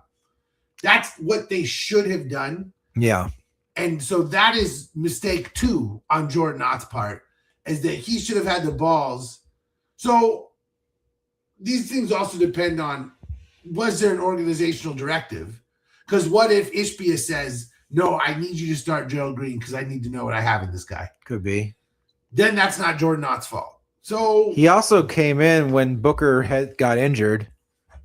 That's what they should have done. Yeah. And so that is mistake 2 on Jordan Ott's part, is that he should have had the balls. So these things also depend on, was there an organizational directive? Because what if Ishbia says, no, I need you to start Gerald Green because I need to know what I have in this guy. Could be. Then that's not Jordan Ott's fault. So he also came in when Booker got injured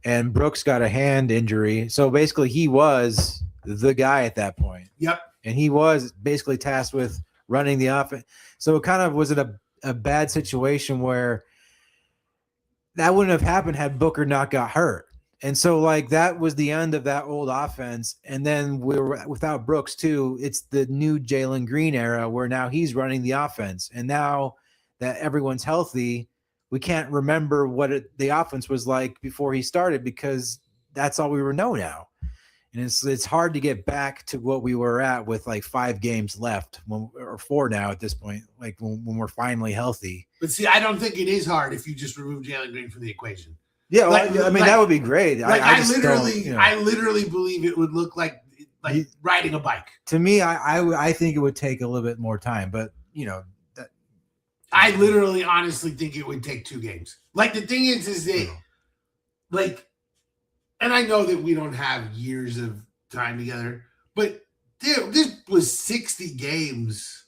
and Brooks got a hand injury. So basically he was the guy at that point. Yep. And he was basically tasked with running the offense. So it kind of was in a bad situation where that wouldn't have happened had Booker not got hurt. And so, like, that was the end of that old offense. And then we were without Brooks, too. It's the new Jalen Green era where now he's running the offense. And now that everyone's healthy, we can't remember what the offense was like before he started because that's all we know now. And it's hard to get back to what we were at with, like, 5 games left, or 4 now at this point, like, when we're finally healthy. But, see, I don't think it is hard if you just remove Jalen Green from the equation. Yeah, that would be great. Like I literally believe it would look like riding a bike. To me, I think it would take a little bit more time, but I literally honestly think it would take 2 games. Like, the thing is that, like, and I know that we don't have years of time together, but this was 60 games.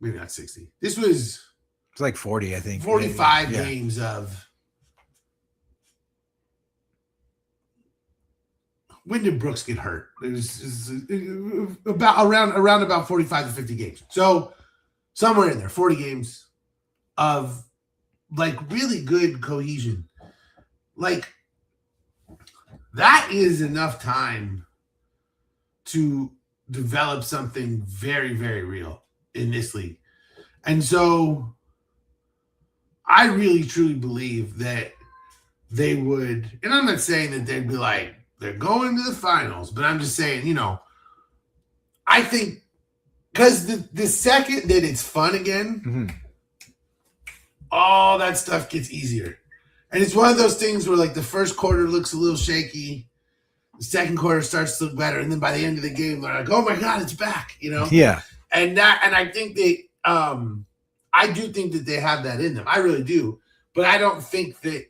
Maybe not 60. It's like 40, I think. 45 games of. When did Brooks get hurt? It was around about 45 to 50 games. So somewhere in there, 40 games of, like, really good cohesion. Like, that is enough time to develop something very, very real in this league. And so I really, truly believe that they would, and I'm not saying that they'd be like, they're going to the finals, but I'm just saying, I think because the second that it's fun again, all that stuff gets easier. And it's one of those things where, like, the first quarter looks a little shaky, the second quarter starts to look better, and then by the end of the game, they're like, oh my God, it's back, Yeah. And I think I do think that they have that in them. I really do. But I don't think that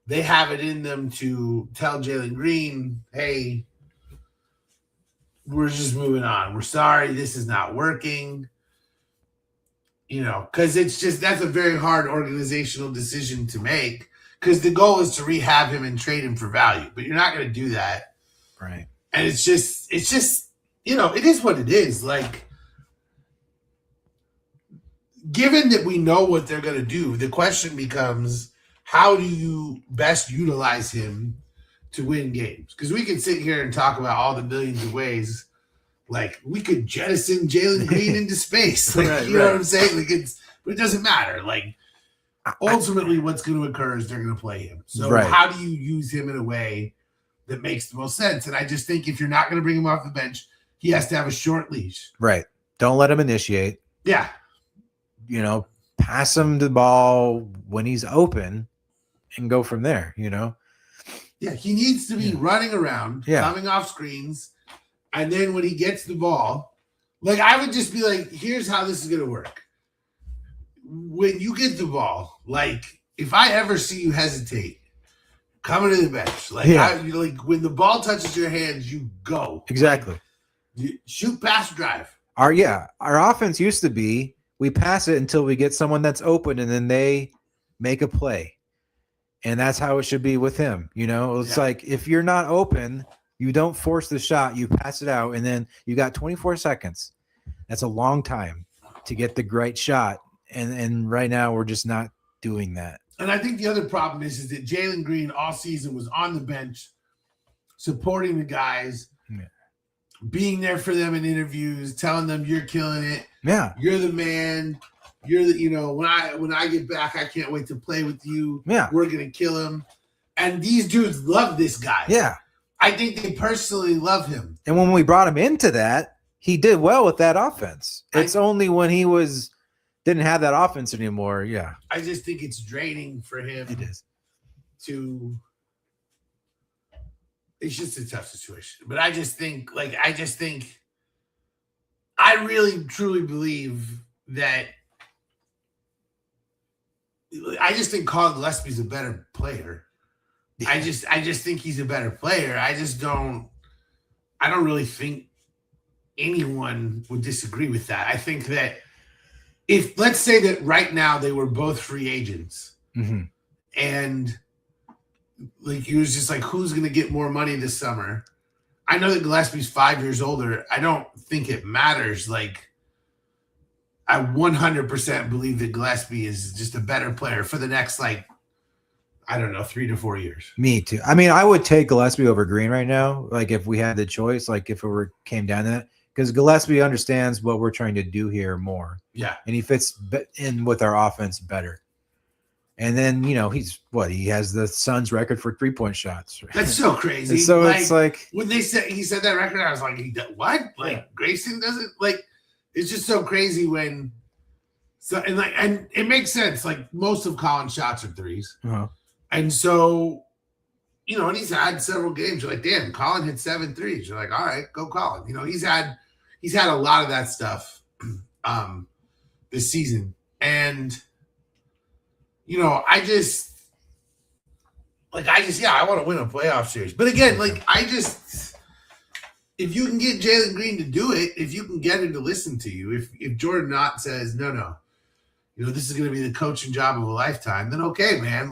they have it in them to tell Jalen Green, hey, we're just moving on. We're sorry, this is not working. Because it's just, that's a very hard organizational decision to make because the goal is to rehab him and trade him for value. But you're not going to do that. Right. And it's just, it is what it is. Like, given that we know what they're going to do, the question becomes, how do you best utilize him to win games? Because we can sit here and talk about all the millions of ways. Like, we could jettison Jalen Green into space. Like, you know what I'm saying? Like, but it doesn't matter. Like, ultimately, what's going to occur is they're going to play him. So how do you use him in a way that makes the most sense? And I just think if you're not going to bring him off the bench, he has to have a short leash. Right. Don't let him initiate. Yeah. Pass him the ball when he's open and go from there, Yeah, he needs to be running around, coming off screens, and then when he gets the ball, like, I would just be like, here's how this is going to work. When you get the ball, like, if I ever see you hesitate, coming to the bench, like, when the ball touches your hands, you go. Exactly. You shoot, pass, drive. Our offense used to be, we pass it until we get someone that's open and then they make a play. And that's how it should be with him. It's like, if you're not open, you don't force the shot, you pass it out, and then you got 24 seconds. That's a long time to get the great shot. And right now we're just not doing that. And I think the other problem is that Jalen Green all season was on the bench, supporting the guys, being there for them in interviews, telling them you're killing it. Yeah. You're the man. You're the, when I get back, I can't wait to play with you. Yeah. We're going to kill him. And these dudes love this guy. Yeah. I think they personally love him. And when we brought him into that, he did well with that offense. It's only when he didn't have that offense anymore. Yeah. I just think it's draining for him. It is. It's just a tough situation. But I really truly believe that I just think Colin Gillespie's a better player. Yeah. I just think he's a better player. I don't really think anyone would disagree with that. I think that if, let's say that right now they were both free agents, and like it was just like, who's going to get more money this summer? I know that Gillespie's 5 years older. I don't think it matters. Like, I 100% believe that Gillespie is just a better player for the next, 3 to 4 years. Me too. I mean, I would take Gillespie over Green right now. Like if we had the choice, like if it came down to that, because Gillespie understands what we're trying to do here more. Yeah. And he fits in with our offense better. And then, he has the Suns record for 3-point shots. Right? That's so crazy. And so it's like when he said that record, I was like, what? Like Grayson doesn't it's just so crazy and it makes sense. Like most of Colin's shots are threes. Uh-huh. And so, and he's had several games. You're like, damn, Colin hit 7 threes. You're like, all right, go Colin. He's had a lot of that stuff this season. And I want to win a playoff series. But again, if you can get Jalen Green to do it, if you can get him to listen to you, if Jordan Knott says, no, this is going to be the coaching job of a lifetime, then okay, man,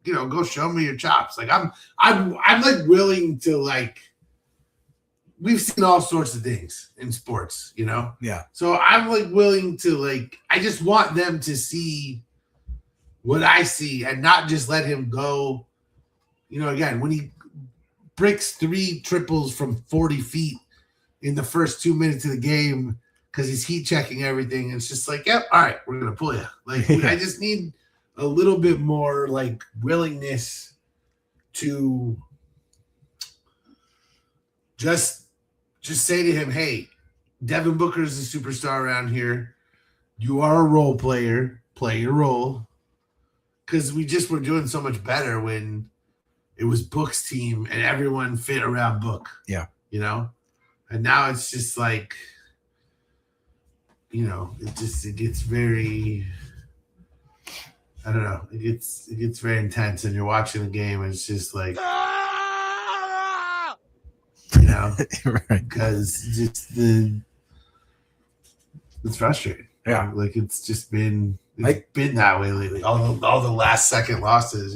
go show me your chops. Like I'm willing to we've seen all sorts of things in sports, Yeah. So I'm willing to I just want them to see what I see and not just let him go. Again, when he breaks 3 triples from 40 feet in the first 2 minutes of the game because he's heat checking everything, it's just yep, all right, we're gonna pull you. I just need a little bit more willingness to just say to him, hey, Devin Booker is a superstar around here. You are a role player. Play your role. Because we just were doing so much better when it was Book's team and everyone fit around Book. Yeah. And now it's just it gets very, I don't know. It gets very intense and you're watching the game and it's just right. Because it's frustrating. Yeah. It's just been been that way lately. All the last second losses,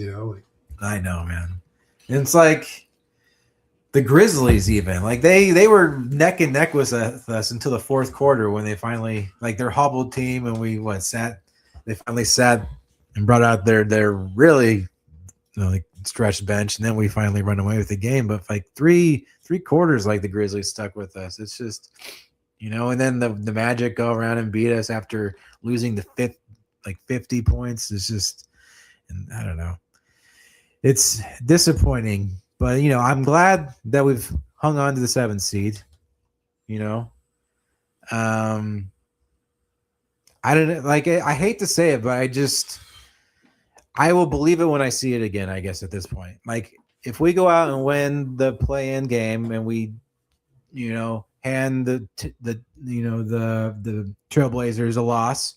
I know, man. And it's the Grizzlies even they were neck and neck with us until the fourth quarter when they finally their hobbled team and they finally sat and brought out their really stretched bench and then we finally run away with the game. But three quarters the Grizzlies stuck with us. It's just and then the Magic go around and beat us after losing the fifth 50 points. It's just, and I don't know. It's disappointing, but I'm glad that we've hung on to the 7th seed. I don't I hate to say it, but I will believe it when I see it again, I guess at this point. If we go out and win the play-in game and we, hand the Trailblazers a loss,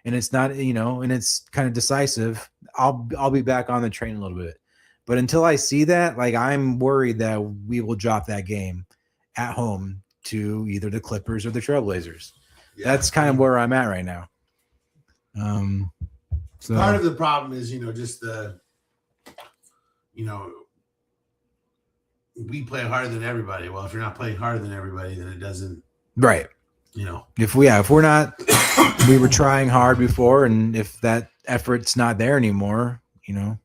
and it's not, and it's kind of decisive, I'll be back on the train a little bit. But until I see that, I'm worried that we will drop that game at home to either the Clippers or the Trailblazers. Yeah. That's kind of where I'm at right now. So part of the problem is, just the, we play harder than everybody. Well, if you're not playing harder than everybody, then it doesn't. Right. If we're not, we were trying hard before, and if that effort's not there anymore, you know?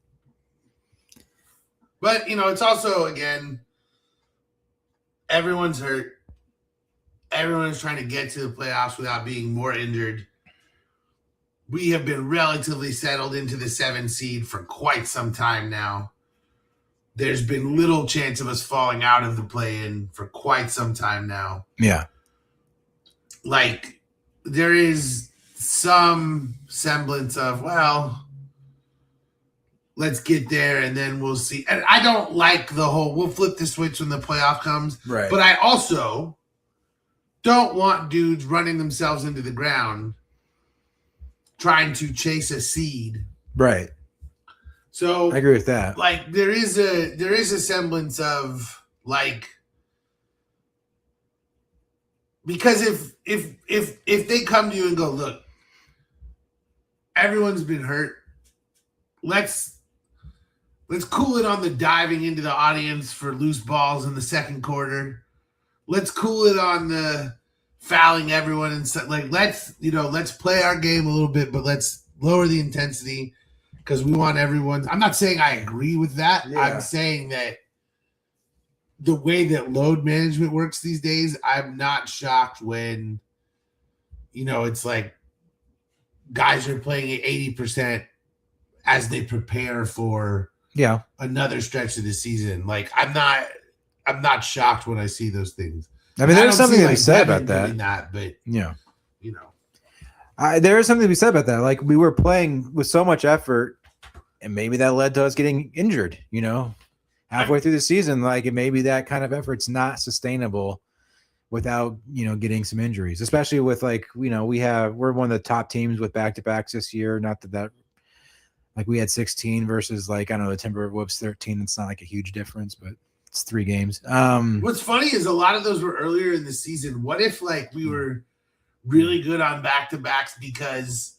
But, it's also, again, everyone's hurt. Everyone is trying to get to the playoffs without being more injured. We have been relatively settled into the 7 seed for quite some time now. There's been little chance of us falling out of the play-in for quite some time now. Yeah. Like, there is some semblance of, well, let's get there and then we'll see. And I don't like the whole, we'll flip the switch when the playoff comes. Right. But I also don't want dudes running themselves into the ground trying to chase a seed. Right. So I agree with that. like there is a semblance of like, because if they come to you and go, look, everyone's been hurt, let's cool it on the diving into the audience for loose balls in the second quarter. Let's cool it on the fouling everyone and like let's play our game a little bit, but let's lower the intensity because we want everyone. I'm not saying I agree with that. Yeah. I'm saying that the way that load management works these days, I'm not shocked when it's like guys are playing at 80% as they prepare for another stretch of the season. Like I'm not shocked when I see those things. I mean, there's something to be said Devin about doing that. But Yeah. There There is something to be said about that. Like we were playing with so much effort, and maybe that led to us getting injured, halfway through the season. Like maybe that kind of effort's not sustainable without, getting some injuries, especially with we're one of the top teams with back-to-backs this year. Not that like we had 16 versus the Timberwolves 13. It's not like a huge difference, but it's 3 games. What's funny is a lot of those were earlier in the season. What if we were really good on back-to-backs because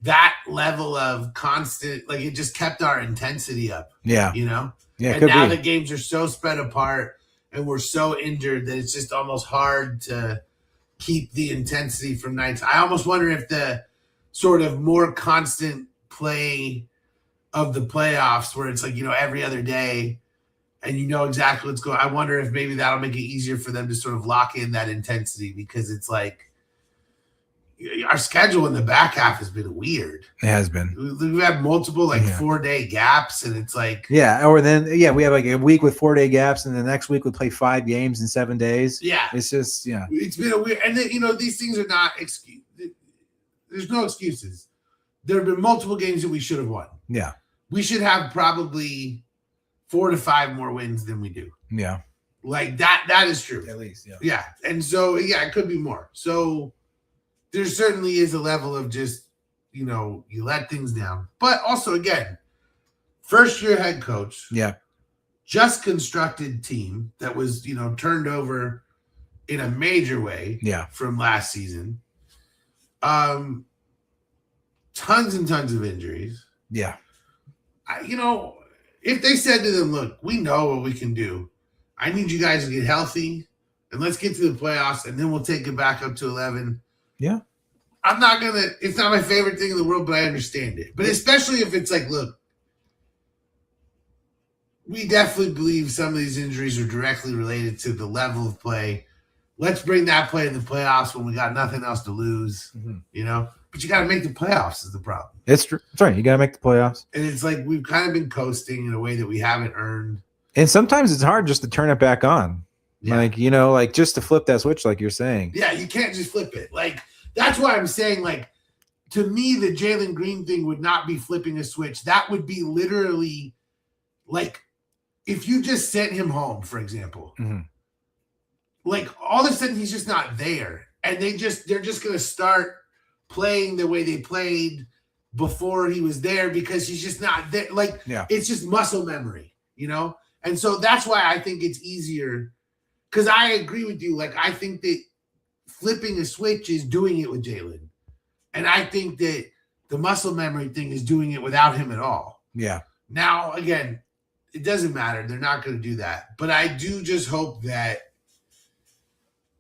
that level of constant, it just kept our intensity up. Yeah. Yeah. And now the games are so spread apart and we're so injured that it's just almost hard to keep the intensity from nights. I almost wonder if the sort of more constant play of the playoffs where it's every other day and exactly what's going on. I wonder if maybe that'll make it easier for them to sort of lock in that intensity because it's our schedule in the back half has been weird. It has been. We've had multiple 4-day gaps and it's or then we have a week with 4-day gaps and the next week we play 5 games in 7 days. Yeah. It's just, It's been a weird, and then, these things are not excuse. There's no excuses. There have been multiple games that we should have won. Yeah. We should have probably 4 to 5 more wins than we do. Yeah. That is true. At least, yeah. Yeah. And so, it could be more. So there certainly is a level of just, you let things down. But also, again, first-year head coach. Yeah. Just constructed team that was, turned over in a major way from last season. Tons and tons of injuries. Yeah. If they said to them, look, we know what we can do. I need you guys to get healthy and let's get to the playoffs and then we'll take it back up to 11. Yeah. It's not my favorite thing in the world, but I understand it. But especially if it's look, we definitely believe some of these injuries are directly related to the level of play. Let's bring that play in the playoffs when we got nothing else to lose, But you got to make the playoffs is the problem. It's true. That's right. You got to make the playoffs. And it's we've kind of been coasting in a way that we haven't earned. And sometimes it's hard just to turn it back on. Yeah. Just to flip that switch like you're saying. Yeah, you can't just flip it. That's why I'm saying, to me, the Jalen Green thing would not be flipping a switch. That would be literally, if you just sent him home, for example. Mm-hmm. All of a sudden he's just not there. And they're just going to start playing the way they played before he was there because he's just not there. It's just muscle memory, And so that's why I think it's easier because I agree with you. I think that flipping a switch is doing it with Jalen. And I think that the muscle memory thing is doing it without him at all. Yeah. Now, again, it doesn't matter. They're not going to do that. But I do just hope that,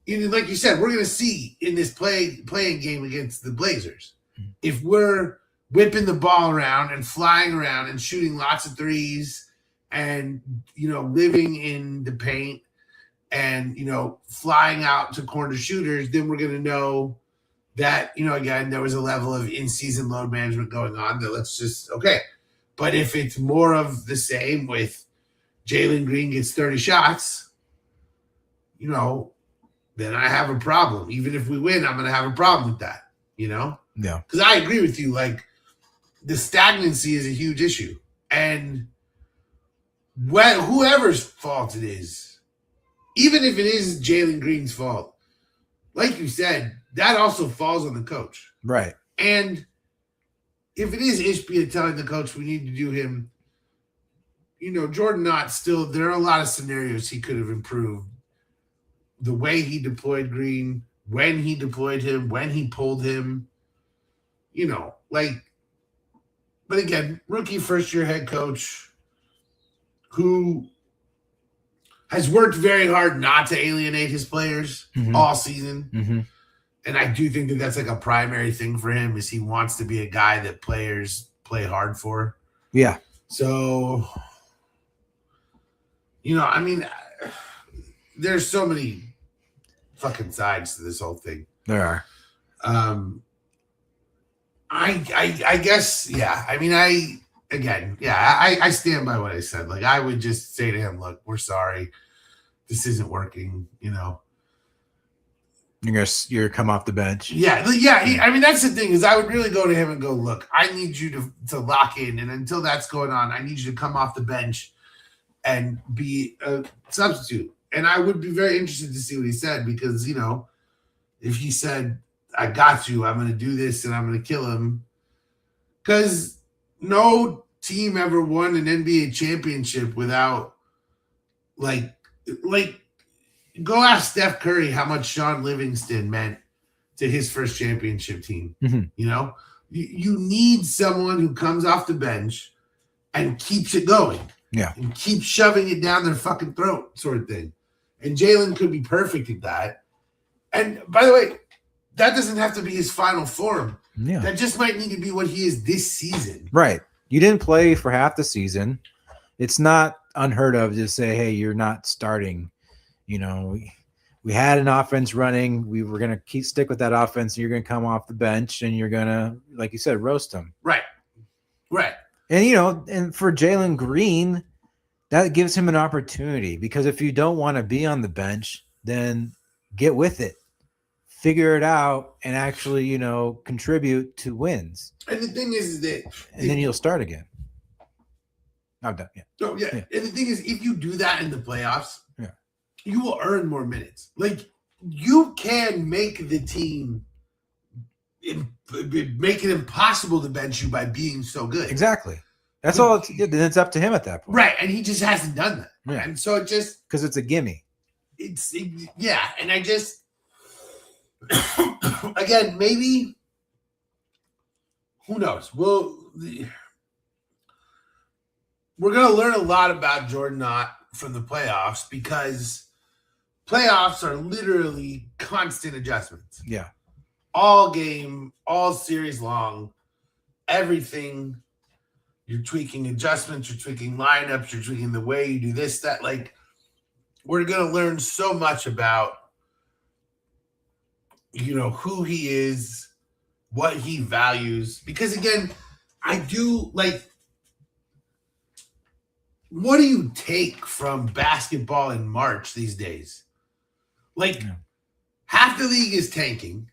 like you said, we're going to see in this playing game against the Blazers. If we're whipping the ball around and flying around and shooting lots of threes and, living in the paint and, flying out to corner shooters, then we're going to know that, again, there was a level of in-season load management going on that let's just, okay. But if it's more of the same with Jalen Green gets 30 shots, then I have a problem. Even if we win, I'm going to have a problem with that, Yeah. Because I agree with you. Like, the stagnancy is a huge issue. And whoever's fault it is, even if it is Jalen Green's fault, like you said, that also falls on the coach. Right. And if it is Ishbia telling the coach we need to do him, Jordan Knott still, there are a lot of scenarios he could have improved. The way he deployed Green, when he deployed him, when he pulled him, but again, rookie first-year head coach who has worked very hard not to alienate his players all season. Mm-hmm. And I do think that that's like a primary thing for him is he wants to be a guy that players play hard for. Yeah. So, there's so many fucking sides to this whole thing. There are. I guess, yeah. I stand by what I said. Like, I would just say to him, look, we're sorry. This isn't working, You're come off the bench. Yeah. That's the thing is I would really go to him and go, look, I need you to lock in. And until that's going on, I need you to come off the bench and be a substitute. And I would be very interested to see what he said because, if he said, I got you, I'm going to do this and I'm going to kill him. Because no team ever won an NBA championship without, like, go ask Steph Curry how much Sean Livingston meant to his first championship team. Mm-hmm. You need someone who comes off the bench and keeps it going. Yeah. And keeps shoving it down their fucking throat sort of thing. And Jalen could be perfect at that. And by the way, that doesn't have to be his final form. Yeah. That just might need to be what he is this season. Right. You didn't play for half the season. It's not unheard of to say, hey, you're not starting. We had an offense running. We were going to stick with that offense. You're going to come off the bench and you're going to, like you said, roast them. Right. And, and for Jalen Green, that gives him an opportunity because if you don't want to be on the bench, then get with it, figure it out, and actually, contribute to wins. And the thing is that, and then you'll start again. I'm done. Yeah. Oh yeah. Yeah. And the thing is, if you do that in the playoffs, yeah, you will earn more minutes. Like you can make the team make it impossible to bench you by being so good. Exactly. That's all. It's up to him at that point, right? And he just hasn't done that. Yeah. And so it just because it's a gimme. And I just again maybe who knows? We're gonna learn a lot about Jordan Knott from the playoffs because playoffs are literally constant adjustments. Yeah. All game, all series long, everything. You're tweaking adjustments, you're tweaking lineups, you're tweaking the way you do this, that. Like, we're going to learn so much about, who he is, what he values. Because, again, I do, what do you take from basketball in March these days? Half the league is tanking,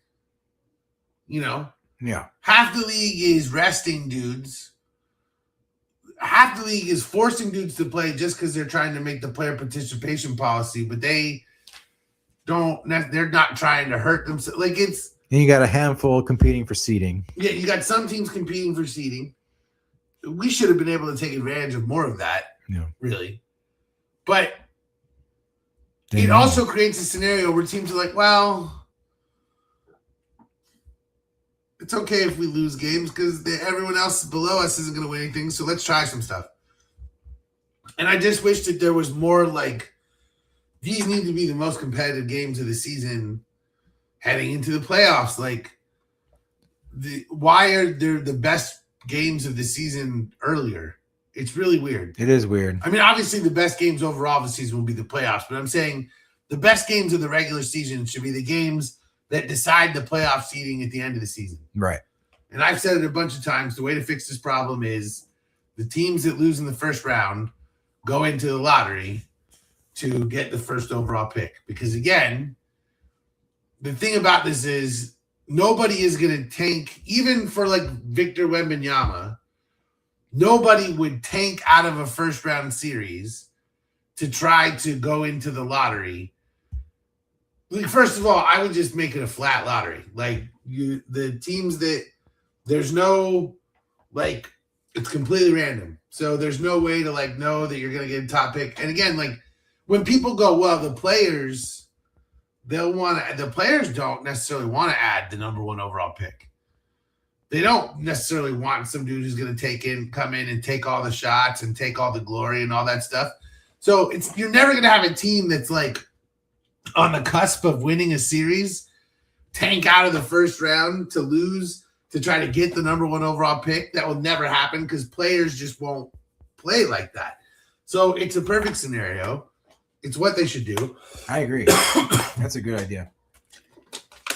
Yeah. half the league is resting dudes. Half the league is forcing dudes to play just because they're trying to make the player participation policy, but they're not trying to hurt themselves. And you got a handful competing for seeding. Yeah, you got some teams competing for seeding. We should have been able to take advantage of more of that, really. But it also creates a scenario where teams are like, well, it's okay if we lose games because everyone else below us isn't going to win anything, so let's try some stuff. And I just wish that there was more these need to be the most competitive games of the season heading into the playoffs. Why are there the best games of the season earlier. It's really weird. It is weird. I mean, obviously the best games overall of the season will be the playoffs, but I'm saying the best games of the regular season should be the games that decide the playoff seeding at the end of the season. Right. And I've said it a bunch of times. The way to fix this problem is the teams that lose in the first round go into the lottery to get the first overall pick. Because again, the thing about this is nobody is going to tank, even for like Victor Wembanyama, nobody would tank out of a first round series to try to go into the lottery. Like, first of all, I would just make it a flat lottery. Like the teams that there's no, like, it's completely random. So there's no way to like know that you're going to get a top pick. And again, like when people go, well, the players don't necessarily want to add the number one overall pick. They don't necessarily want some dude who's going to come in and take all the shots and take all the glory and all that stuff. So you're never going to have a team that's like on the cusp of winning a series, tank out of the first round to lose to try to get the number one overall pick. That will never happen because players just won't play like that. So it's a perfect scenario. It's what they should do. I agree. That's a good idea.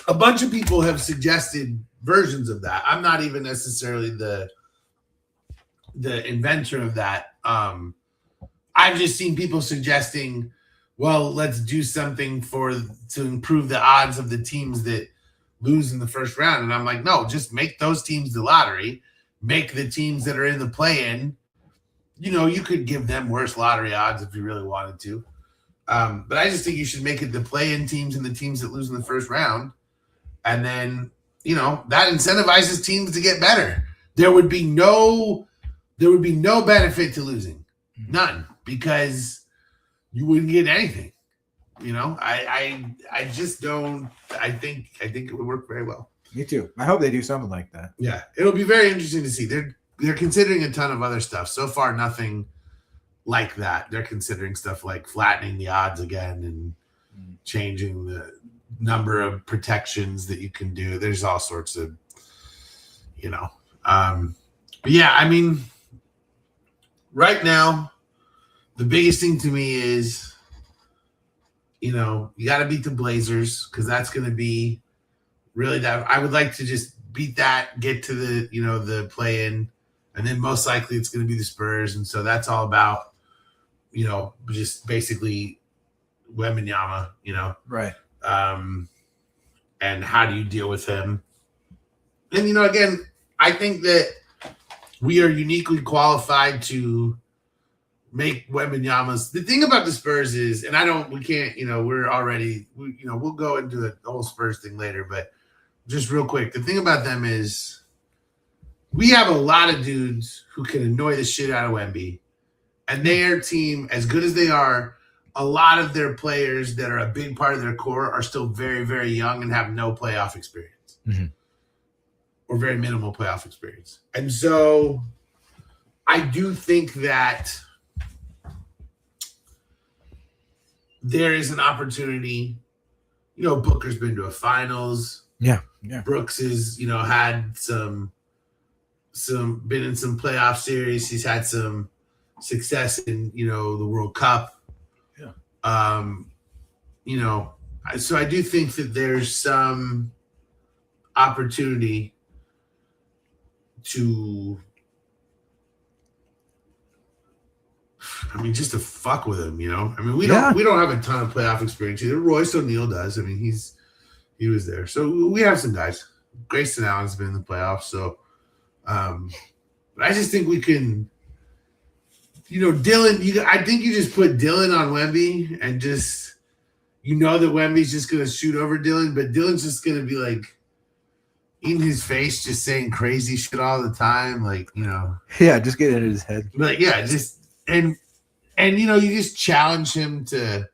A bunch of people have suggested versions of that. I'm not even necessarily the inventor of that. I've just seen people suggesting, well, let's do something to improve the odds of the teams that lose in the first round. And I'm like, no, just make those teams the lottery. Make the teams that are in the play-in. You could give them worse lottery odds if you really wanted to. But I just think you should make it the play-in teams and the teams that lose in the first round. And then, that incentivizes teams to get better. There would be no benefit to losing. None. Because you wouldn't get anything. I just don't. I think it would work very well. Me too. I hope they do something like that. Yeah, it'll be very interesting to see. They're considering a ton of other stuff. So far, nothing like that. They're considering stuff like flattening the odds again and changing the number of protections that you can do. There's all sorts of, But yeah, I mean, right now, the biggest thing to me is, you got to beat the Blazers because that's going to be really that. I would like to just beat that, get to the, the play-in, and then most likely it's going to be the Spurs. And so that's all about, just basically Wembanyama, Right. And how do you deal with him? And, again, I think that we are uniquely qualified to make Wembanyama's. The thing about the Spurs is, and we'll go into the whole Spurs thing later, but just real quick, the thing about them is we have a lot of dudes who can annoy the shit out of Wemby, and their team, as good as they are, a lot of their players that are a big part of their core are still very, very young and have no playoff experience or very minimal playoff experience. And so I do think that there is an opportunity. Booker's been to a finals. Yeah. Brooks is, had some been in some playoff series. He's had some success in, the World Cup. Yeah. So I do think that there's some opportunity to, just to fuck with him, we don't have a ton of playoff experience either. Royce O'Neal does. He was there. So we have some guys. Grayson Allen's been in the playoffs. So, but I just think we can, Dylan, I think you just put Dylan on Wemby and just, that Wemby's just going to shoot over Dylan, but Dylan's just going to be like in his face, just saying crazy shit all the time. Yeah, just get into his head. But yeah, and you just challenge him to.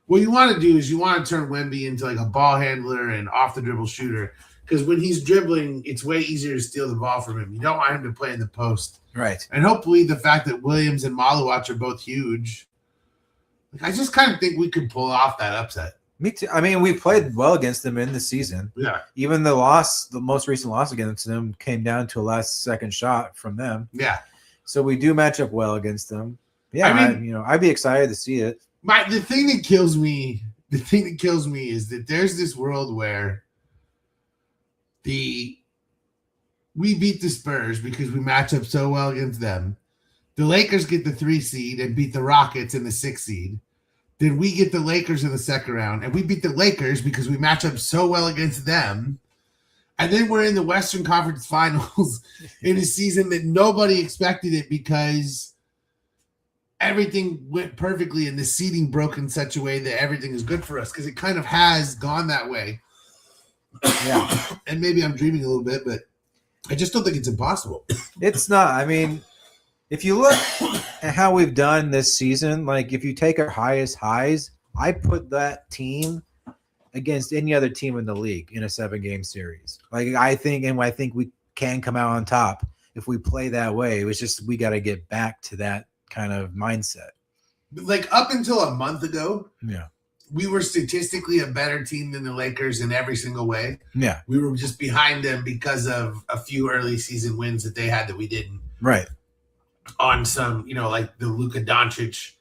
What you want to do is you want to turn Wemby into like a ball handler and off the dribble shooter, because when he's dribbling, it's way easier to steal the ball from him. You don't want him to play in the post, right? And hopefully, the fact that Williams and Maluach are both huge, I just kind of think we could pull off that upset. Me too. I mean, we played well against them in the season. Yeah, Even the most recent loss against them came down to a last second shot from them. yeah. So we do match up well against them. Yeah, I mean- I'd be excited to see it. The thing that kills me is that there's this world where we beat the Spurs because we match up so well against them. The Lakers get the 3 seed and beat the Rockets in the 6 seed. Then we get the Lakers in the second round, and we beat the Lakers because we match up so well against them. And then we're in the Western Conference Finals in a season that nobody expected it because everything went perfectly and the seeding broke in such a way that everything is good for us, because it kind of has gone that way. Yeah. And maybe I'm dreaming a little bit, but I just don't think it's impossible. It's not. I mean, if you look at how we've done this season, like if you take our highest highs, I put that team against any other team in the league in a 7-game series. Like I think we can come out on top if we play that way. It was just we got to get back to that kind of mindset. Like up until a month ago, Yeah. we were statistically a better team than the Lakers in every single way. Yeah. We were just behind them because of a few early season wins that they had that we didn't. Right. On some, like the Luka Doncic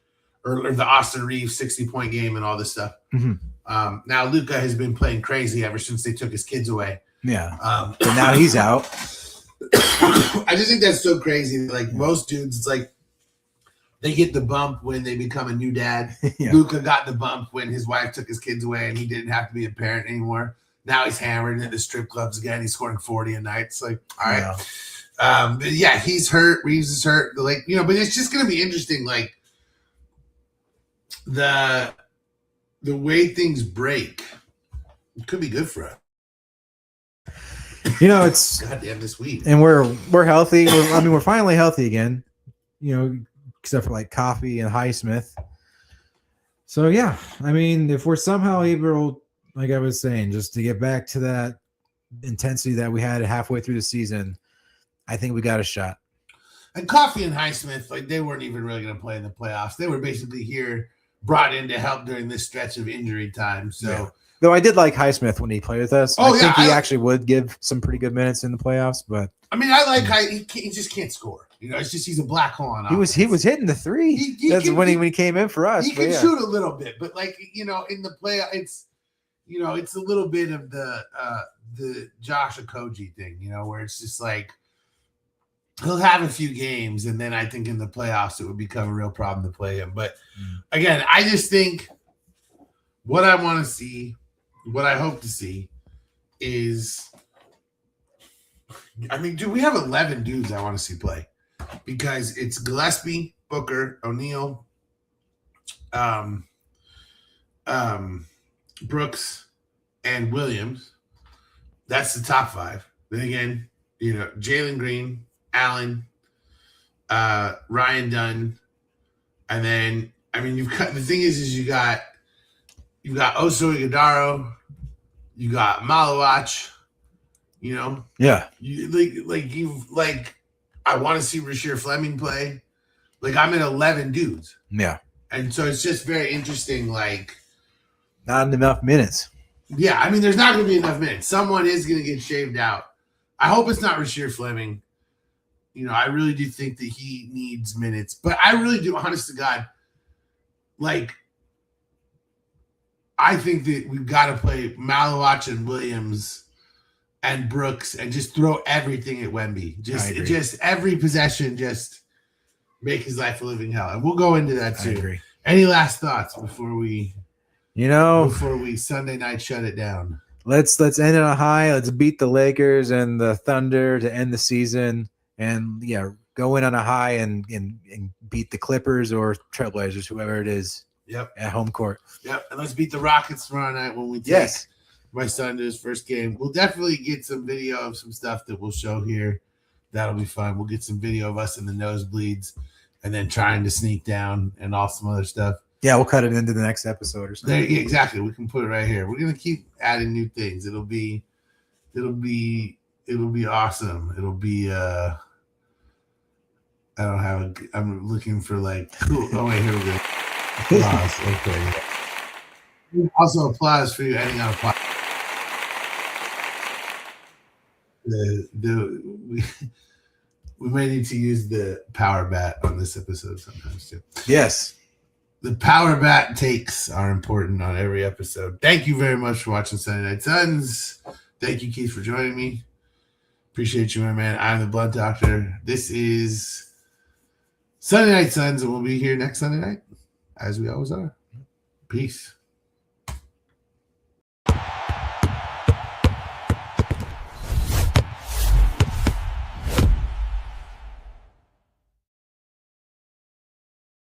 or the Austin Reeves 60-point game and all this stuff. Mm-hmm. Now Luka has been playing crazy ever since they took his kids away. Yeah. But now he's out. I just think that's so crazy. Like most dudes, it's like they get the bump when they become a new dad. Yeah. Luka got the bump when his wife took his kids away and he didn't have to be a parent anymore. Now he's hammered at the strip clubs again. He's scoring 40 a night. It's like, all right. But yeah, he's hurt. Reeves is hurt. But it's just going to be interesting. Like the way things break, it could be good for us. It's goddamn this week, and we're healthy. We're finally healthy again. Except for like Coffee and Highsmith. So yeah, if we're somehow able, like I was saying, just to get back to that intensity that we had halfway through the season, I think we got a shot. And Coffee and Highsmith, like they weren't even really going to play in the playoffs. They were basically brought in to help during this stretch of injury time. So. Yeah. Though I did like Highsmith when he played with us. I think he actually would give some pretty good minutes in the playoffs. But I like how he just can't score. It's just he's a black hole on offense. He was hitting the 3. That's when he came in for us. He can shoot a little bit, but in the play, it's it's a little bit of the Josh Okogie thing, where it's just like he'll have a few games, and then I think in the playoffs it would become a real problem to play him. But again, I just think what I want to see. What I hope to see is, dude, we have 11 dudes I want to see play because it's Gillespie, Booker, O'Neal, Brooks, and Williams. That's the top 5. Then again, Jalen Green, Allen, Ryan Dunn, and then you've got the thing is you've got Oso Ighodaro. You got Malawach, Yeah. I want to see Rasheer Fleming play. Like I'm at 11 dudes. Yeah. And so it's just very interesting. Like not enough minutes. Yeah. There's not going to be enough minutes. Someone is going to get shaved out. I hope it's not Rasheer Fleming. I really do think that he needs minutes, but I really do, honest to God, I think that we've got to play Malawach and Williams and Brooks and just throw everything at Wemby. Just every possession, just make his life a living hell. And we'll go into that too. I agree. Any last thoughts before we Sunday night shut it down? Let's end on a high. Let's beat the Lakers and the Thunder to end the season, and go in on a high and beat the Clippers or Trailblazers, whoever it is. Yep. At home court. Yep. And let's beat the Rockets tomorrow night when we take my son to his first game. We'll definitely get some video of some stuff that we'll show here. That'll be fun. We'll get some video of us in the nosebleeds and then trying to sneak down and all some other stuff. Yeah, we'll cut it into the next episode or something. Exactly. We can put it right here. We're gonna keep adding new things. It'll be awesome. It'll be I'm looking for cool. Oh wait, here we go. Okay. Also, applause for you ending on a plot. We may need to use the power bat on this episode sometimes too. Yes. The power bat takes are important on every episode. Thank you very much for watching Sunday Night Suns. Thank you, Keith, for joining me. Appreciate you, my man. I'm the Blood Doctor. This is Sunday Night Suns, and we'll be here next Sunday night, as we always are. Peace.